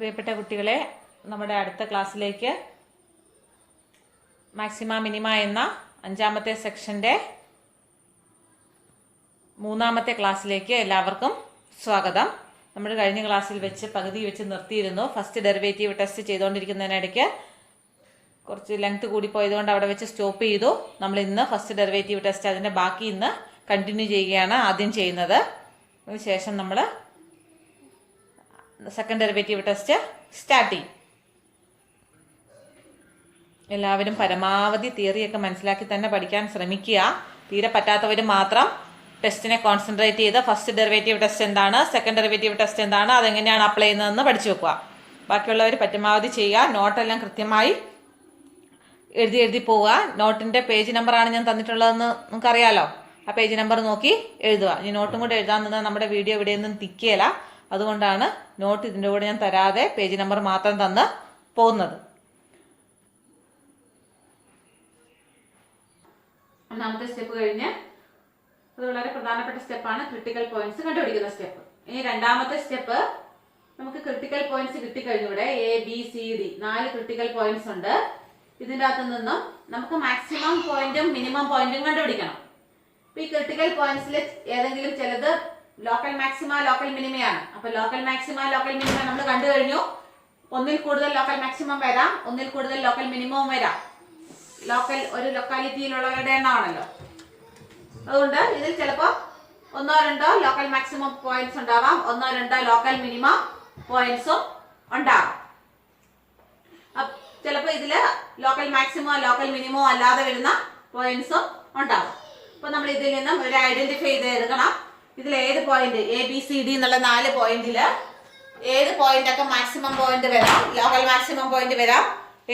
പ്രിയപ്പെട്ട കുട്ടികളെ, നമ്മുടെ അടുത്ത ക്ലാസ്സിലേക്ക് മാക്സിമ മിനിമ എന്ന 5ാമത്തെ സെക്ഷൻ്റെ 3ാമത്തെ ക്ലാസ്സിലേക്ക് എല്ലാവർക്കും സ്വാഗതം. നമ്മൾ കഴിഞ്ഞ ക്ലാസ്സിൽ പകുതി വെച്ച് നിർത്തിയിരുന്നു. ഫസ്റ്റ് ഡെറിവേറ്റീവ് ടെസ്റ്റ് ചെയ്തുകൊണ്ടിരിക്കുന്നതിനിടയ്ക്ക് കുറച്ച് ലെങ്ത് കൂടിപ്പോയതുകൊണ്ട് അവിടെ വെച്ച് സ്റ്റോപ്പ് ചെയ്തു. നമ്മൾ ഇന്ന് ഫസ്റ്റ് ഡെറിവേറ്റീവ് ടെസ്റ്റ് അതിൻ്റെ ബാക്കി ഇന്ന് കണ്ടിന്യൂ ചെയ്യുകയാണ് ആദ്യം ചെയ്യുന്നത്. അതിനുശേഷം നമ്മൾ സെക്കൻഡ് ഡെറിവേറ്റീവ് ടെസ്റ്റ് സ്റ്റാർട്ട് ചെയ്യും. എല്ലാവരും പരമാവധി തിയറിയൊക്കെ മനസ്സിലാക്കി തന്നെ പഠിക്കാൻ ശ്രമിക്കുക. തീരെ പറ്റാത്തവർ മാത്രം ടെസ്റ്റിനെ കോൺസെൻട്രേറ്റ് ചെയ്ത് ഫസ്റ്റ് ഡെറിവേറ്റീവ് ടെസ്റ്റ് എന്താണ്, സെക്കൻഡ് ഡെറിവേറ്റീവ് ടെസ്റ്റ് എന്താണ്, അതെങ്ങനെയാണ് അപ്ലൈ ചെയ്യുന്നതെന്ന് പഠിച്ചു വെക്കുക. ബാക്കിയുള്ളവർ പരമാവധി ചെയ്യുക. നോട്ടെല്ലാം കൃത്യമായി എഴുതി പോവുക. നോട്ടിൻ്റെ പേജ് നമ്പറാണ് ഞാൻ തന്നിട്ടുള്ളതെന്ന് നിങ്ങൾക്കറിയാലോ. ആ പേജ് നമ്പർ നോക്കി എഴുതുക. ഈ നോട്ടും കൂടെ എഴുതാൻ നിന്നാൽ നമ്മുടെ വീഡിയോ ഇവിടെയൊന്നും തിക്കുകയില്ല. അതുകൊണ്ടാണ് നോട്ട് ഇതിൻ്റെ കൂടെ ഞാൻ തരാതെ പേജ് നമ്പർ മാത്രം തന്ന് പോകുന്നത്. ഒന്നാമത്തെ സ്റ്റെപ്പ് കഴിഞ്ഞ് അത് വളരെ പ്രധാനപ്പെട്ട സ്റ്റെപ്പാണ്, ക്രിട്ടിക്കൽ പോയിന്റ്സ് കണ്ടുപിടിക്കുന്ന സ്റ്റെപ്പ്. ഇനി രണ്ടാമത്തെ സ്റ്റെപ്പ്, നമുക്ക് ക്രിട്ടിക്കൽ പോയിന്റ്സ് കിട്ടിക്കഴിഞ്ഞൂടെ ABCD 4 ക്രിട്ടിക്കൽ പോയിന്റ്സ് ഉണ്ട്. ഇതിൻ്റെ അകത്ത് നിന്നും നമുക്ക് മാക്സിമം പോയിന്റും മിനിമം പോയിന്റും കണ്ടുപിടിക്കണം. ഈ ക്രിട്ടിക്കൽ പോയിന്റ്സിൽ ഏതെങ്കിലും ചിലത് ലോക്കൽ മാക്സിമ ലോക്കൽ മിനിമയാണ്. അപ്പൊ ലോക്കൽ മാക്സിമ ലോക്കൽ മിനിമ നമ്മൾ കണ്ടു കഴിഞ്ഞു. ഒന്നിൽ കൂടുതൽ ലോക്കൽ മാക്സിമം വരാം, ഒന്നിൽ കൂടുതൽ ലോക്കൽ മിനിമവും വരാം. ലോക്കൽ ഒരു ലൊക്കാലിറ്റിയിലുള്ളവരുടെ എണ്ണമാണല്ലോ. അതുകൊണ്ട് ഇതിൽ ചിലപ്പോൾ 1-2 ലോക്കൽ മാക്സിമം പോയിന്റ്സ് ഉണ്ടാവാം, 1-2 ലോക്കൽ മിനിമം പോയിന്റ്സും ഉണ്ടാവാം. ചിലപ്പോൾ ഇതില് ലോക്കൽ മാക്സിമോ ലോക്കൽ മിനിമോ അല്ലാതെ വരുന്ന പോയിന്റ്സും ഉണ്ടാവും. അപ്പൊ നമ്മൾ ഇതിൽ നിന്നും ഒരു ഐഡന്റിഫൈ ചെയ്ത് എടുക്കണം. ഇതിൽ ഏത് പോയിന്റ് ABCD എന്നുള്ള 4 പോയിന്റില് ഏത് പോയിന്റ് ഒക്കെ മാക്സിമം പോയിന്റ് വരാം, ലോക്കൽ മാക്സിമം പോയിന്റ് വരാം,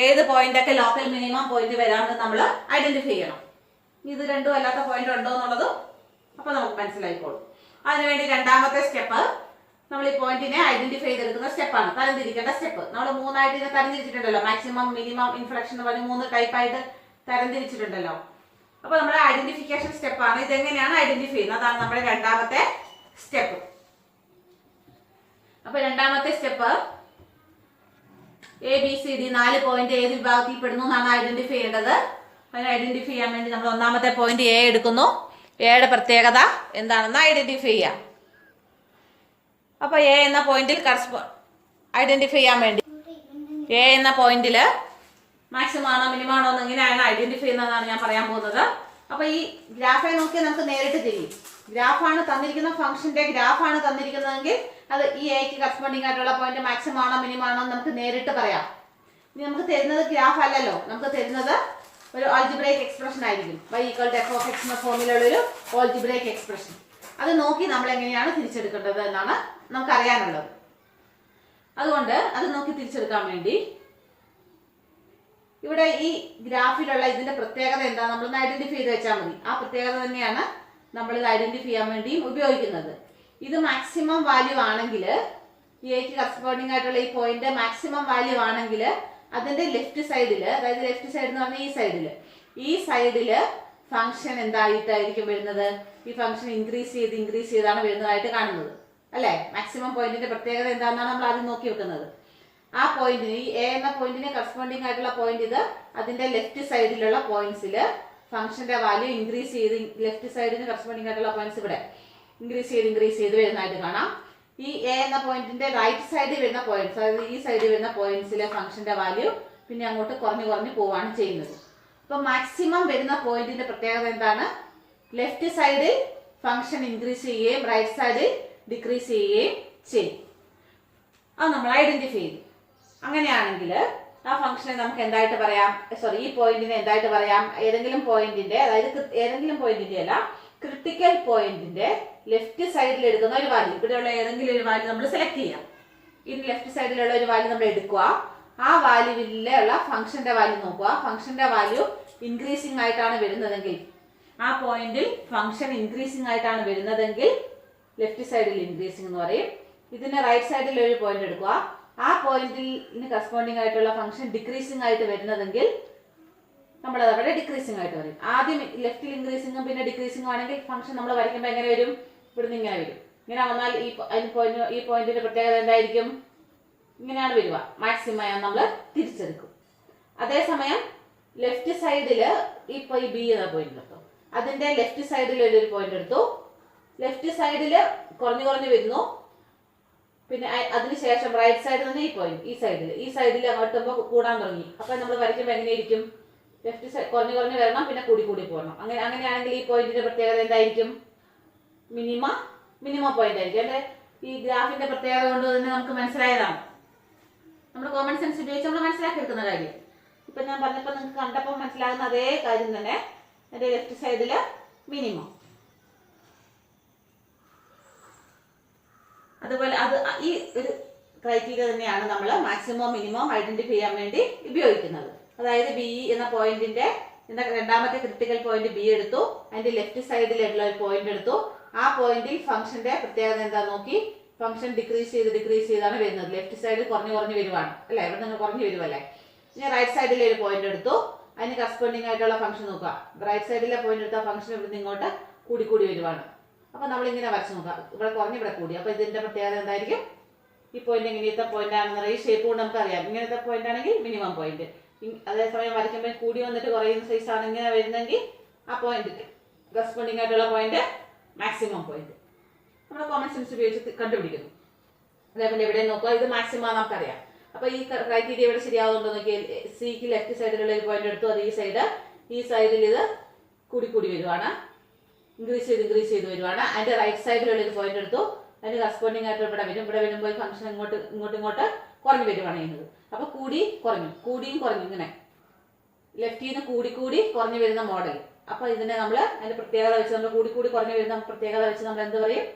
ഏത് പോയിന്റ് ഒക്കെ ലോക്കൽ മിനിമം പോയിന്റ് വരാമെന്ന് നമ്മൾ ഐഡന്റിഫൈ ചെയ്യണം. ഇത് രണ്ടും അല്ലാത്ത പോയിന്റ് ഉണ്ടോ എന്നുള്ളതും അപ്പൊ നമുക്ക് മനസ്സിലായിക്കോളും. അതിനുവേണ്ടി രണ്ടാമത്തെ സ്റ്റെപ്പ് നമ്മൾ ഈ പോയിന്റിനെ ഐഡന്റിഫൈ ചെയ്തെടുക്കുന്ന സ്റ്റെപ്പാണ്, തരംതിരിക്കേണ്ട സ്റ്റെപ്പ്. നമ്മൾ 3 ഇതിനെ തരംതിരിച്ചിട്ടുണ്ടല്ലോ. മാക്സിമം മിനിമം ഇൻഫ്ലക്ഷൻ എന്ന് പറഞ്ഞ് 3 ടൈപ്പായിട്ട് തരംതിരിച്ചിട്ടുണ്ടല്ലോ. അപ്പൊ നമ്മുടെ ഐഡന്റിഫിക്കേഷൻ സ്റ്റെപ്പാണ്. ഇതെങ്ങനെയാണ് ഐഡന്റിഫൈ ചെയ്യുന്നത്, അതാണ് നമ്മുടെ രണ്ടാമത്തെ സ്റ്റെപ്പ്. അപ്പൊ രണ്ടാമത്തെ സ്റ്റെപ്പ് ABCD 4 പോയിന്റ് ഏത് വിഭാഗത്തിൽ പെടുന്നു എന്നാണ് ഐഡന്റിഫൈ ചെയ്യേണ്ടത്. അതിനെ ഐഡന്റിഫൈ ചെയ്യാൻ വേണ്ടി നമ്മൾ ഒന്നാമത്തെ പോയിന്റ് A എടുക്കുന്നു. എയുടെ പ്രത്യേകത എന്താണെന്ന് ഐഡന്റിഫൈ ചെയ്യാം. അപ്പൊ A എന്ന പോയിന്റിൽ ഐഡന്റിഫൈ ചെയ്യാൻ വേണ്ടി A എന്ന പോയിന്റില് മാക്സിമം ആണോ മിനിമം ആണോ എന്ന് എങ്ങനെയാണ് ഐഡന്റിഫൈ ചെയ്യുന്നതാണ് ഞാൻ പറയാൻ പോകുന്നത്. അപ്പൊ ഈ ഗ്രാഫെ നോക്കി നമുക്ക് നേരിട്ട് തിരിയും. ഗ്രാഫാണ് തന്നിരിക്കുന്ന, ഫംഗ്ഷന്റെ ഗ്രാഫാണ് തന്നിരിക്കുന്നതെങ്കിൽ അത് ഈ എക്ക് കറസ്പോണ്ടിങ് ആയിട്ടുള്ള പോയിന്റ് മാക്സിമം ആണോ മിനിമം ആണോ എന്ന് നമുക്ക് നേരിട്ട് പറയാം. ഇനി നമുക്ക് തരുന്നത് ഗ്രാഫ് അല്ലല്ലോ, നമുക്ക് തരുന്നത് ഒരു ആൾജിബ്രൈക് എക്സ്പ്രഷൻ ആയിരിക്കും. y = f(x) എന്ന ഫോമിലുള്ള ഒരു ആൾജിബ്രൈക് എക്സ്പ്രഷൻ. അത് നോക്കി നമ്മൾ എങ്ങനെയാണ് തിരിച്ചെടുക്കേണ്ടത് എന്നാണ് നമുക്ക് അറിയാനുള്ളത്. അതുകൊണ്ട് അത് നോക്കി തിരിച്ചെടുക്കാൻ വേണ്ടി ഇവിടെ ഈ ഗ്രാഫിലുള്ള ഇതിന്റെ പ്രത്യേകത എന്താ നമ്മളൊന്ന് ഐഡന്റിഫൈ ചെയ്ത് വെച്ചാൽ മതി. ആ പ്രത്യേകത തന്നെയാണ് നമ്മൾ ഇത് ഐഡന്റിഫൈ ചെയ്യാൻ വേണ്ടി ഉപയോഗിക്കുന്നത്. ഇത് മാക്സിമം വാല്യൂ ആണെങ്കിൽ, എക്ക് കറസ്പോണ്ടിങ് ആയിട്ടുള്ള ഈ പോയിന്റ് മാക്സിമം വാല്യൂ ആണെങ്കിൽ അതിന്റെ ലെഫ്റ്റ് സൈഡില്, അതായത് ലെഫ്റ്റ് സൈഡ് എന്ന് പറഞ്ഞാൽ ഈ സൈഡില് ഫംഗ്ഷൻ എന്തായിട്ടായിരിക്കും വരുന്നത്, ഈ ഫംഗ്ഷൻ ഇൻക്രീസ് ചെയ്താണ് വരുന്നതായിട്ട് കാണുന്നത് അല്ലെ. മാക്സിമം പോയിന്റിന്റെ പ്രത്യേകത എന്താണെന്നാണ് നമ്മൾ ആദ്യം നോക്കി വെക്കുന്നത്. ആ പോയിന്റിന്, ഈ A എന്ന പോയിന്റിന് കറസ്പോണ്ടിങ് ആയിട്ടുള്ള പോയിന്റ് ഇത്, അതിന്റെ ലെഫ്റ്റ് സൈഡിലുള്ള പോയിന്റ്സിൽ ഫംഗ്ഷന്റെ വാല്യൂ ഇൻക്രീസ് ചെയ്ത്, ലെഫ്റ്റ് സൈഡിന് കറസ്പോണ്ടിങ് ആയിട്ടുള്ള പോയിന്റ്സ് ഇവിടെ ഇൻക്രീസ് ചെയ്ത് വരുന്നതായിട്ട് കാണാം. ഈ A എന്ന പോയിന്റിന്റെ റൈറ്റ് സൈഡിൽ വരുന്ന പോയിന്റ്സ്, അതായത് ഈ സൈഡിൽ വരുന്ന പോയിന്റ്സിലെ ഫംഗ്ഷന്റെ വാല്യൂ പിന്നെ അങ്ങോട്ട് കുറഞ്ഞു പോവാണ് ചെയ്യുന്നത്. അപ്പൊ മാക്സിമം വരുന്ന പോയിന്റിന്റെ പ്രത്യേകത എന്താണ്, ലെഫ്റ്റ് സൈഡിൽ ഫംഗ്ഷൻ ഇൻക്രീസ് ചെയ്യുകയും റൈറ്റ് സൈഡിൽ ഡിക്രീസ് ചെയ്യുകയും ചെയ്യും. അത് നമ്മൾ ഐഡന്റിഫൈ ചെയ്തു. അങ്ങനെയാണെങ്കിൽ ആ ഫംഗ്ഷനെ നമുക്ക് എന്തായിട്ട് പറയാം, ഈ പോയിന്റിനെ എന്തായിട്ട് പറയാം, ഏതെങ്കിലും പോയിന്റിന്റെ, അതായത് ഏതെങ്കിലും പോയിന്റിന്റെ അല്ല, ക്രിട്ടിക്കൽ പോയിന്റിന്റെ ലെഫ്റ്റ് സൈഡിൽ എടുക്കുന്ന ഒരു വാല്യൂ, ഇവിടെയുള്ള ഏതെങ്കിലും ഒരു വാല്യൂ നമ്മൾ സെലക്ട് ചെയ്യാം. ഈ ലെഫ്റ്റ് സൈഡിലുള്ള ഒരു വാല്യൂ നമ്മൾ എടുക്കുക. ആ വാല്യൂവിലുള്ള ഫംഗ്ഷന്റെ വാല്യൂ നോക്കുക. ഫംഗ്ഷന്റെ വാല്യൂ ഇൻക്രീസിംഗ് ആയിട്ടാണ് വരുന്നതെങ്കിൽ, ആ പോയിന്റിൽ ഫംഗ്ഷൻ ഇൻക്രീസിംഗ് ആയിട്ടാണ് വരുന്നതെങ്കിൽ ലെഫ്റ്റ് സൈഡിൽ ഇൻക്രീസിംഗ് എന്ന് പറയും. ഇതിന് റൈറ്റ് സൈഡിൽ ഒരു പോയിന്റ് എടുക്കുക. ആ പോയിന്റിന് കറസ്പോണ്ടിങ് ആയിട്ടുള്ള ഫംഗ്ഷൻ ഡിക്രീസിംഗ് ആയിട്ട് വരുന്നതെങ്കിൽ നമ്മളത് അവിടെ ഡിക്രീസിംഗ് ആയിട്ട് പറയും. ആദ്യം ലെഫ്റ്റിൽ ഇൻക്രീസിംഗും പിന്നെ ഡിക്രീസിംഗും ആണെങ്കിൽ ഫംഗ്ഷൻ നമ്മൾ വരയ്ക്കുമ്പോൾ എങ്ങനെ വരും, ഇവിടുന്ന് ഇങ്ങനെ വരും. ഇങ്ങനെ വന്നാൽ ഈ പോയിന്റിന്റെ പ്രത്യേകത എന്തായിരിക്കും, ഇങ്ങനെയാണ് വരിക. മാക്സിമം നമ്മൾ തിരിച്ചെടുക്കും. അതേസമയം ലെഫ്റ്റ് സൈഡിൽ ഇപ്പോൾ ഈ ബി എന്ന പോയിന്റ് എടുത്തു, അതിന്റെ ലെഫ്റ്റ് സൈഡിൽ ഒരു പോയിന്റ് എടുത്തു. ലെഫ്റ്റ് സൈഡിൽ കുറഞ്ഞു വരുന്നു. പിന്നെ അതിനുശേഷം റൈറ്റ് സൈഡിൽ നിന്ന് ഈ പോയിന്റ് ഈ സൈഡിൽ അങ്ങോട്ടുമ്പോൾ കൂടാൻ തുടങ്ങി. അപ്പൊ നമ്മൾ വരയ്ക്കുമ്പോൾ എങ്ങനെയായിരിക്കും? ലെഫ്റ്റ് സൈഡ് കുറഞ്ഞു വരണം, പിന്നെ കൂടി പോകണം. അങ്ങനെയാണെങ്കിൽ ഈ പോയിന്റിന്റെ പ്രത്യേകത എന്തായിരിക്കും? മിനിമം പോയിന്റ് ആയിരിക്കും അല്ലെ? ഈ ഗ്രാഫിന്റെ പ്രത്യേകത കൊണ്ട് തന്നെ നമുക്ക് മനസ്സിലായതാണ്. നമ്മൾ കോമൺ സെൻസ് ഉപയോഗിച്ച് നമ്മൾ മനസ്സിലാക്കി എടുക്കുന്ന കാര്യം. ഇപ്പൊ ഞാൻ പറഞ്ഞപ്പോൾ നിങ്ങൾക്ക് കണ്ടപ്പോൾ മനസ്സിലാകുന്ന അതേ കാര്യം തന്നെ. എന്റെ ലെഫ്റ്റ് സൈഡില് മിനിമം, അതുപോലെ ഈ ഒരു ക്രൈറ്റീരിയ തന്നെയാണ് നമ്മൾ മാക്സിമം മിനിമം ഐഡന്റിഫൈ ചെയ്യാൻ വേണ്ടി ഉപയോഗിക്കുന്നത്. അതായത് ബി എന്ന പോയിന്റിന്റെ രണ്ടാമത്തെ ക്രിട്ടിക്കൽ പോയിന്റ് ബി എടുത്തു, അതിന്റെ ലെഫ്റ്റ് സൈഡിലുള്ള ഒരു പോയിന്റ് എടുത്തു. ആ പോയിന്റിൽ ഫംഗ്ഷന്റെ പ്രത്യേകത എന്താ നോക്കി, ഫംഗ്ഷൻ ഡിക്രീസ് ചെയ്താണ് വരുന്നത്. ലെഫ്റ്റ് സൈഡിൽ കുറഞ്ഞു വരുവാണ് അല്ലെ? ഇവിടെ നിന്ന് കുറഞ്ഞു വരുമല്ലേ? ഇനി റൈറ്റ് സൈഡിലെ ഒരു പോയിന്റ് എടുത്തു, അതിന് കറസ്പോണ്ടിങ് ആയിട്ടുള്ള ഫംഗ്ഷൻ നോക്കുക. റൈറ്റ് സൈഡിലെ പോയിന്റ് എടുത്ത ഫംഗ്ഷൻ ഇവിടെ ഇങ്ങോട്ട് കൂടി വരുവാണ്. അപ്പൊ നമ്മൾ ഇങ്ങനെ വരച്ച് നോക്കാം, ഇവിടെ കുറഞ്ഞ് ഇവിടെ കൂടി. അപ്പൊ ഇതിന്റെ പ്രത്യേകത എന്തായിരിക്കും? ഈ പോയിന്റ് ഇങ്ങനത്തെ പോയിന്റ് ആണെന്ന് ഈ ഷേപ്പ് കൊണ്ട് നമുക്ക് അറിയാം. ഇങ്ങനത്തെ പോയിന്റ് ആണെങ്കിൽ മിനിമം പോയിന്റ്. അതേസമയം വരയ്ക്കുമ്പോൾ കൂടി വന്നിട്ട് കുറയുന്ന സൈസ് ആണ് ഇങ്ങനെ വരുന്നെങ്കിൽ ആ പോയിന്റ് കറസ്പോണ്ടിങ് ആയിട്ടുള്ള പോയിന്റ് മാക്സിമം പോയിന്റ് നമ്മൾ കോമൺ സെൻസ് ഉപയോഗിച്ച് കണ്ടുപിടിക്കുന്നു. അതേപോലെ ഇവിടെ നോക്കുക, ഇത് മാക്സിമം നമുക്കറിയാം. അപ്പൊ ഈ ക്രൈറ്റീരിയ ഇവിടെ ശരിയാവുന്നുണ്ടോ നോക്കിയാൽ സിക്ക് ലെഫ്റ്റ് സൈഡിലുള്ള ഒരു പോയിന്റ് എടുത്തു, അത് ഈ സൈഡിൽ ഇത് കൂടി വരുവാണ്, ഇൻക്രീസ് ചെയ്ത് വരുവാണ്. അതിന്റെ റൈറ്റ് സൈഡിലുള്ള ഒരു പോയിന്റ് എടുത്തു, അതിന് കറസ്പോണ്ടിങ് ആയിട്ട് ഇവിടെ വരുമ്പോൾ ഫംഗ്ഷൻ ഇങ്ങോട്ട് കുറഞ്ഞു വരുവാണ് ചെയ്യുന്നത്. അപ്പൊ കൂടിയും കുറഞ്ഞു ഇങ്ങനെ ലെഫ്റ്റിൽ നിന്ന് കൂടി കുറഞ്ഞു വരുന്ന മോഡൽ. അപ്പൊ ഇതിനെ നമ്മൾ അതിന്റെ പ്രത്യേകത വെച്ച് നമ്മൾ കൂടി കുറഞ്ഞു വരുന്ന പ്രത്യേകത വെച്ച് നമ്മൾ എന്ത് പറയും?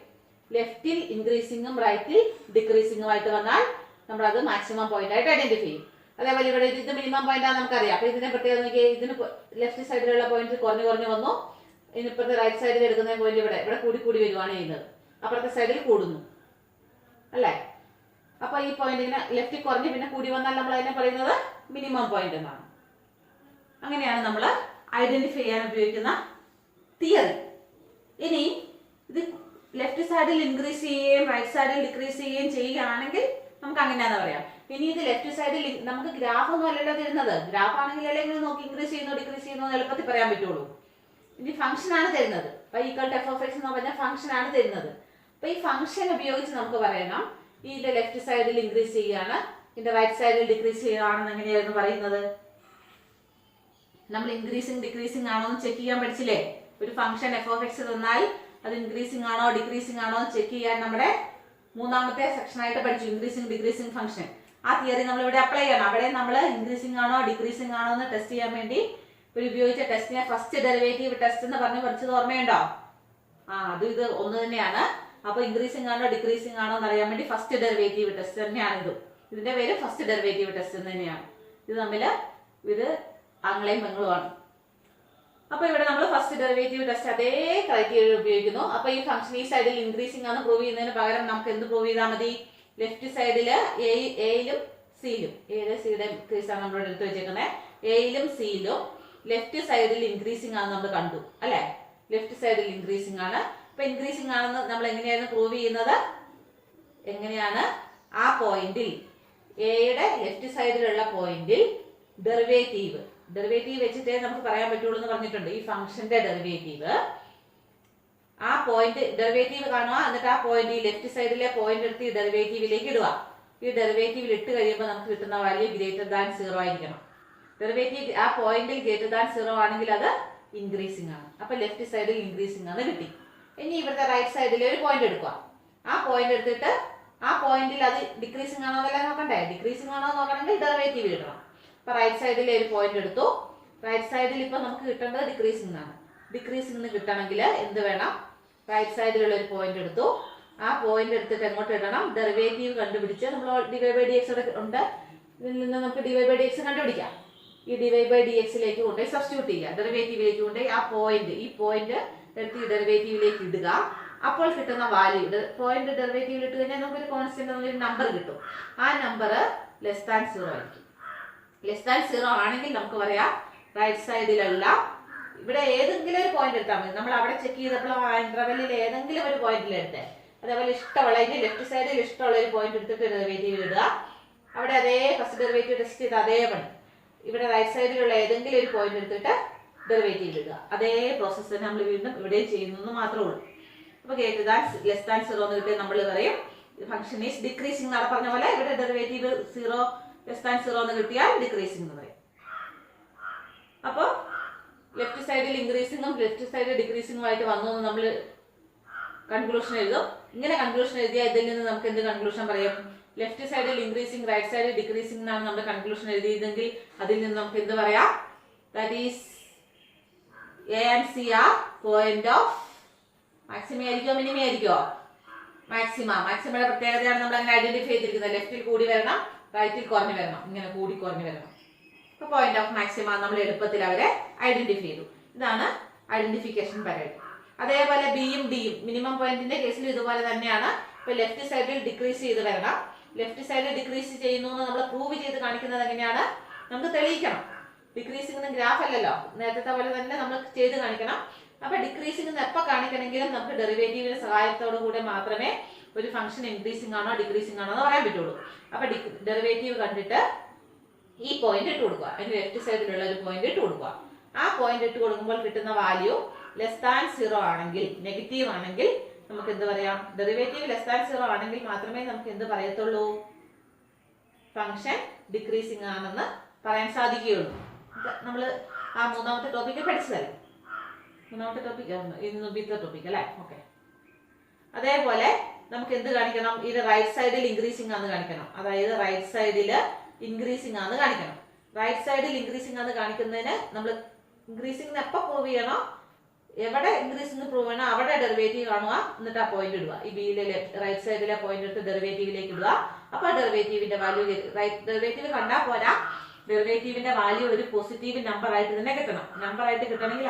ലെഫ്റ്റിൽ ഇൻക്രീസിങ്ങും റൈറ്റിൽ ഡിക്രീസിങ്ങും ആയിട്ട് വന്നാൽ നമ്മൾ അത് മാക്സിമം പോയിന്റ് ആയിട്ട് ഐഡന്റിഫൈ ചെയ്യും. അതേപോലെ ഇവിടെ ഇത് മിനിമം പോയിന്റ് ആണ് നമുക്കറിയാം. അപ്പൊ ഇതിന്റെ പ്രത്യേകത നോക്കിയാൽ ഇതിന് ലെഫ്റ്റ് സൈഡിലുള്ള പോയിന്റ് കുറഞ്ഞു വന്നു, ഇതിനിപ്പുറത്തെ റൈറ്റ് സൈഡിൽ എടുക്കുന്ന പോയിന്റ് ഇവിടെ കൂടി വരുവാണ് ചെയ്യുന്നത്. അപ്പുറത്തെ സൈഡിൽ കൂടുന്നു അല്ലേ? അപ്പൊ ഈ പോയിന്റ് ഇങ്ങനെ ലെഫ്റ്റിൽ കുറഞ്ഞ് പിന്നെ കൂടി വന്നാൽ നമ്മൾ അതിനെ പറയുന്നത് മിനിമം പോയിന്റ് എന്നാണ്. അങ്ങനെയാണ് നമ്മൾ ഐഡന്റിഫൈ ചെയ്യാൻ ഉപയോഗിക്കുന്ന തിയറി. ഇനി ഇത് ലെഫ്റ്റ് സൈഡിൽ ഇൻക്രീസ് ചെയ്യുകയും റൈറ്റ് സൈഡിൽ ഡിക്രീസ് ചെയ്യുകയും ചെയ്യുകയാണെങ്കിൽ നമുക്ക് അങ്ങനെയാന്ന് പറയാം. ഇനി ഇത് ലെഫ്റ്റ് സൈഡിൽ നമുക്ക് ഗ്രാഫ് ഒന്നും അല്ലല്ലോ തരുന്നത്. ഗ്രാഫ് ആണെങ്കിൽ അല്ലെങ്കിൽ നോക്കി ഇൻക്രീസ് ചെയ്യുന്നു ഡിക്രീസ് ചെയ്യുന്നു എന്ന് എളുപ്പത്തിൽ പറയാൻ പറ്റുള്ളൂ. ഇനി ഫംഗ്ഷൻ ആണ് തരുന്നത്. y=f(x) എന്ന് പറഞ്ഞ ഫംഗ്ഷൻ ആണ് തരുന്നത്. അപ്പൊ ഈ ഫംഗ്ഷൻ ഉപയോഗിച്ച് നമുക്ക് പറയണം ഇതിന്റെ ലെഫ്റ്റ് സൈഡിൽ ഇൻക്രീസ് ചെയ്യുകയാണ്, ഇതിന്റെ റൈറ്റ് സൈഡിൽ ഡിക്രീസ് ചെയ്യുകയാണെന്ന് എങ്ങനെയായിരുന്നു പറയുന്നത്? നമ്മൾ ഇൻക്രീസിങ് ഡിക്രീസിങ് ആണോ എന്ന് ചെക്ക് ചെയ്യാൻ പഠിച്ചില്ലേ? ഒരു ഫംഗ്ഷൻ f(x) തന്നാൽ അത് ഇൻക്രീസിങ് ആണോ ഡിക്രീസിങ് ആണോ എന്ന് ചെക്ക് ചെയ്യാൻ നമ്മുടെ മൂന്നാമത്തെ സെക്ഷൻ ആയിട്ട് പഠിച്ചു, ഇൻക്രീസിങ് ഡിക്രീസിങ് ഫംഗ്ഷൻ. ആ തിയറി നമ്മൾ ഇവിടെ അപ്ലൈ ചെയ്യണം. അവിടെ നമ്മൾ ഇൻക്രീസിങ് ആണോ ഡിക്രീസിങ് ആണോ എന്ന് ടെസ്റ്റ് ചെയ്യാൻ വേണ്ടി ഉപയോഗിച്ച ടെസ്റ്റിനെ ഫസ്റ്റ് ഡെറിവേറ്റീവ് ടെസ്റ്റ് എന്ന് പറഞ്ഞ് പഠിച്ചത് ഓർമ്മയുണ്ടോ? ഇത് ഒന്ന് തന്നെയാണ്. അപ്പൊ ഇൻക്രീസിങ് ആണോ ഡിക്രീസിങ് ആണോ എന്ന് അറിയാൻ വേണ്ടി ഫസ്റ്റ് ഡെറിവേറ്റീവ് ടെസ്റ്റ് തന്നെയാണ് ഇതും. ഇതിന്റെ പേര് ഫസ്റ്റ് ഡെറിവേറ്റീവ് ടെസ്റ്റ് തന്നെയാണ്. ഇത് ആംഗ്ലയും പെങ്ങളുമാണ്. അപ്പൊ ഇവിടെ നമ്മൾ ഫസ്റ്റ് ഡെറിവേറ്റീവ് ടെസ്റ്റ് അതേ ക്രൈറ്റീരിയ ഉപയോഗിക്കുന്നു. അപ്പൊ ഈ ഫംഗ്ഷൻ ഈ സൈഡിൽ ഇൻക്രീസിങ് ആണ് പ്രൂവ് ചെയ്യുന്നതിന് പകരം നമുക്ക് എന്ത് പ്രൂവ് ചെയ്താൽ മതി? ലെഫ്റ്റ് സൈഡില് എയിലും സിയിലും, സിയുടെ കേസാണ് നമ്മളോട് എടുത്ത് വെച്ചേക്കുന്നത്, എയിലും സിയിലും ലെഫ്റ്റ് സൈഡിൽ ഇൻക്രീസിങ് ആണ് നമ്മൾ കണ്ടു അല്ലെ? ലെഫ്റ്റ് സൈഡിൽ ഇൻക്രീസിങ് ആണ്. അപ്പൊ ഇൻക്രീസിങ് ആണെന്ന് നമ്മൾ എങ്ങനെയായിരുന്നു പ്രൂവ് ചെയ്യുന്നത്? ആ പോയിന്റിൽ എയുടെ ലെഫ്റ്റ് സൈഡിലുള്ള പോയിന്റിൽ ഡെറിവേറ്റീവ് വെച്ചിട്ടേ നമുക്ക് പറയാൻ പറ്റുള്ളൂ എന്ന് പറഞ്ഞിട്ടുണ്ട്. ഈ ഫംഗ്ഷന്റെ ഡെറിവേറ്റീവ് ആ പോയിന്റ് ഡെറിവേറ്റീവ് കാണുക, എന്നിട്ട് ആ പോയിന്റ് ഈ ലെഫ്റ്റ് സൈഡിലെ പോയിന്റ് എടുത്ത് ഈ ഡെറിവേറ്റീവിലേക്ക് ഇടുക. ഈ ഡെറിവേറ്റീവിൽ ഇട്ട് കഴിയുമ്പോൾ നമുക്ക് കിട്ടുന്ന വാല്യൂ >0 ആയിരിക്കണം. ഡെറിവേറ്റീവ് ആ പോയിന്റിൽ >0 ആണെങ്കിൽ അത് ഇൻക്രീസിങ് ആണ്. അപ്പൊ ലെഫ്റ്റ് സൈഡിൽ ഇൻക്രീസിങ് ആണ് കിട്ടി. ഇനി ഇവിടുത്തെ റൈറ്റ് സൈഡിൽ ഒരു പോയിന്റ് എടുക്കുക. ആ പോയിന്റ് എടുത്തിട്ട് ആ പോയിന്റിൽ അത് ഡിക്രീസിങ് ആണോ എന്നല്ല നോക്കണ്ടേ? ഡിക്രീസിങ് ആണോ നോക്കണമെങ്കിൽ ഡെറിവേറ്റീവ് ഇടണം. അപ്പൊ റൈറ്റ് സൈഡിൽ ഒരു പോയിന്റ് എടുത്തു. റൈറ്റ് സൈഡിൽ ഇപ്പൊ നമുക്ക് കിട്ടേണ്ടത് ഡിക്രീസിങ് ആണ്. ഡിക്രീസിങ് കിട്ടണമെങ്കിൽ എന്ത് വേണം? റൈറ്റ് സൈഡിലുള്ള ഒരു പോയിന്റ് എടുത്തു. ആ പോയിന്റ് എടുത്തിട്ട് എങ്ങോട്ട് ഇടണം? ഡെറിവേറ്റീവ് കണ്ടുപിടിച്ച് നമ്മൾ dy/dx ഉണ്ട്, ഇതിൽ നിന്ന് നമുക്ക് dy/dx കണ്ടുപിടിക്കാം. ഈ dy/dxലേക്ക് കൊണ്ടുപോയി സബ്സ്റ്റിറ്റ്യൂട്ട് ചെയ്യുക, ഡെറിവേറ്റീവിലേക്ക് കൊണ്ടുപോയി ഈ പോയിന്റ് എടുത്ത് ഈ ഡെറിവേറ്റീവിലേക്ക് ഇടുക. അപ്പോൾ കിട്ടുന്ന വാല്യൂ പോയിന്റ് ഡെറിവേറ്റീവിൽ ഇട്ട് കഴിഞ്ഞാൽ നമുക്കൊരു കോൺസ്റ്റന്റ് നമ്പർ കിട്ടും. ആ നമ്പർ <0 ആയിരിക്കും. <0 ആണെങ്കിൽ നമുക്ക് പറയാം റൈറ്റ് സൈഡിലല്ല, ഇവിടെ ഏതെങ്കിലും ഒരു പോയിന്റ് എടുത്താൽ മതി. നമ്മൾ അവിടെ ചെക്ക് ചെയ്തപ്പോൾ ആ ഇന്റർവെല്ലിൽ ഏതെങ്കിലും ഒരു പോയിന്റിൽ എടുത്തേ. അതേപോലെ ഇഷ്ടമുള്ള ലെഫ്റ്റ് സൈഡിൽ ഇഷ്ടമുള്ള ഒരു പോയിന്റ് എടുത്തിട്ട് ഡെറിവേറ്റീവ് ഇടുക. അവിടെ അതേ ഫസ്റ്റ് ഡെറിവേറ്റീവ് ടെസ്റ്റ് ചെയ്ത് അതേ പണി. ഇവിടെ റൈറ്റ് സൈഡിലുള്ള ഏതെങ്കിലും ഒരു പോയിന്റ് എടുത്തിട്ട് ഡെറിവേറ്റീവ് ഇടുക. അതേ പ്രോസസ്സ് തന്നെ നമ്മൾ വീണ്ടും ഇവിടെ ചെയ്യുന്നു മാത്രമേ ഉള്ളൂ. അപ്പോൾ ഗ്രേറ്റർ ദാൻ ലെസ് ദാൻ 0 എന്ന് കിട്ടിയാൽ നമ്മൾ പറയും ഫംഗ്ഷൻ ഈസ് ഡിക്രീസിംഗ് എന്നാണ് പറഞ്ഞ പോലെ ഇവിടെ ഡെറിവേറ്റീവ് 0 ലെസ് ദാൻ 0 എന്ന് കിട്ടിയാൽ ഡിക്രീസിംഗ് എന്ന് പറയും. അപ്പോൾ ലെഫ്റ്റ് സൈഡിൽ ഇൻക്രീസിംഗും ലെഫ്റ്റ് സൈഡിൽ ഡിക്രീസിംഗും ആയിട്ട് വന്നു എന്ന് നമ്മൾ കൺക്ലൂഷൻ എഴുതും. ഇങ്ങനെ കൺക്ലൂഷൻ എഴുതിയാൽ ഇതിൽ നിന്ന് നമുക്ക് എന്ത് കൺക്ലൂഷൻ പറയാം? ലെഫ്റ്റ് സൈഡിൽ ഇൻക്രീസിംഗ് റൈറ്റ് സൈഡിൽ ഡിക്രീസിംഗ് എന്നാണ് നമ്മൾ കൺക്ലൂഷൻ എഴുതിയതെങ്കിൽ അതിൽ നിന്ന് നമുക്ക് എന്ത് പറയാം? That is A and C are point of maximum ആയിരിക്കോ മിനിമം ആയിരിക്കോ? മാക്സിമ. മാക്സിമയുടെ പ്രത്യേകതയാണ് നമ്മൾ അങ്ങനെ ഐഡന്റിഫൈ ചെയ്തിരിക്കുന്നത്. ലെഫ്റ്റിൽ കൂടി വരണം, റൈറ്റിൽ കുറഞ്ഞു വരണം, ഇങ്ങനെ കൂടി കുറഞ്ഞു വരണം. അപ്പൊ പോയിന്റ് ഓഫ് മാക്സിമ നമ്മൾ എളുപ്പത്തിൽ അവരെ ഐഡന്റിഫൈ ചെയ്തു. ഇതാണ് ഐഡന്റിഫിക്കേഷൻ പരിപാടി. അതേപോലെ ബിയും ഡിയും മിനിമം പോയിന്റിന്റെ കേസിൽ ഇതുപോലെ തന്നെയാണ്. ഇപ്പൊ ലെഫ്റ്റ് സൈഡിൽ ഡിക്രീസ് ചെയ്ത് വരണം. ലെഫ്റ്റ് സൈഡിൽ ഡിക്രീസ് ചെയ്യുന്നു എന്ന് നമ്മൾ പ്രൂവ് ചെയ്ത് കാണിക്കുന്നത് എങ്ങനെയാണ്? നമുക്ക് തെളിയിക്കണം. ഡിക്രീസിംഗ് ഗ്രാഫ് അല്ലല്ലോ, നേരത്തെ പോലെ തന്നെ നമ്മൾ ചെയ്ത് കാണിക്കണം. അപ്പൊ ഡിക്രീസിംഗ് എപ്പോൾ കാണിക്കണമെങ്കിലും നമുക്ക് ഡെറിവേറ്റീവിന്റെ സഹായത്തോടു കൂടെ മാത്രമേ ഒരു ഫംഗ്ഷൻ ഇൻക്രീസിംഗ് ആണോ ഡിക്രീസിംഗ് ആണോ എന്ന് പറയാൻ പറ്റുള്ളൂ. അപ്പൊ ഡെറിവേറ്റീവ് കണ്ടിട്ട് ഈ പോയിന്റ് ഇട്ട് കൊടുക്കുക. അതിന്റെ ലെഫ്റ്റ് സൈഡിലുള്ള ഒരു പോയിന്റ് ഇട്ട് കൊടുക്കുക. ആ പോയിന്റ് ഇട്ട് കൊടുക്കുമ്പോൾ കിട്ടുന്ന വാല്യൂ ലെസ് ദാൻ 0 ആണെങ്കിൽ, നെഗറ്റീവ് ആണെങ്കിൽ നമുക്ക് എന്ത് പറയാം? ഡെറിവേറ്റീവ് ലെസ് ദാൻ 0 ആണെങ്കിൽ മാത്രമേ നമുക്ക് എന്ത് പറയത്തുള്ളൂ? ഫംഗ്ഷൻ ഡിക്രീസിംഗ് ആണെന്ന് പറയാൻ സാധിക്കുകയുള്ളൂ. നമ്മൾ ആ മൂന്നാമത്തെ ടോപ്പിക്ക് പഠിച്ചതല്ലേ? മൂന്നാമത്തെ ടോപ്പിക് ഇന്നത്തെ ടോപ്പിക് അല്ലേ? ഓക്കെ. അതേപോലെ നമുക്ക് എന്ത് കാണിക്കണം? ഇത് റൈറ്റ് സൈഡിൽ ഇൻക്രീസിംഗ് ആണെന്ന് കാണിക്കണം. അതായത് റൈറ്റ് സൈഡിൽ ഇൻക്രീസിംഗ് ആണെന്ന് കാണിക്കണം. റൈറ്റ് സൈഡിൽ ഇൻക്രീസിംഗ് ആണെന്ന് കാണിക്കുന്നതിന് നമ്മൾ ഇൻക്രീസിംഗ് എപ്പോൾ പ്രൂവ് ചെയ്യണോ, എവിടെ ഇൻക്രീസിംഗ് പ്രൂവ് ചെയ്യണോ അവിടെ ഡെറിവേറ്റീവ് കാണുക, എന്നിട്ട് ആ പോയിന്റ് ഇടുക. ഈ ബിയിലെ റൈറ്റ് സൈഡിലെ പോയിന്റ് എടുത്ത് ഡെറിവേറ്റീവിലേക്ക് ഇടുക. അപ്പൊ ഡെറിവേറ്റീവിന്റെ വാല്യൂ ഡെറിവേറ്റീവ് കണ്ടാൽ പോരാ, ഡെറിവേറ്റീവിന്റെ വാല്യൂ ഒരു പോസിറ്റീവ് നമ്പർ ആയിട്ട് തന്നെ കിട്ടണം. നമ്പർ ആയിട്ട് കിട്ടണമെങ്കിൽ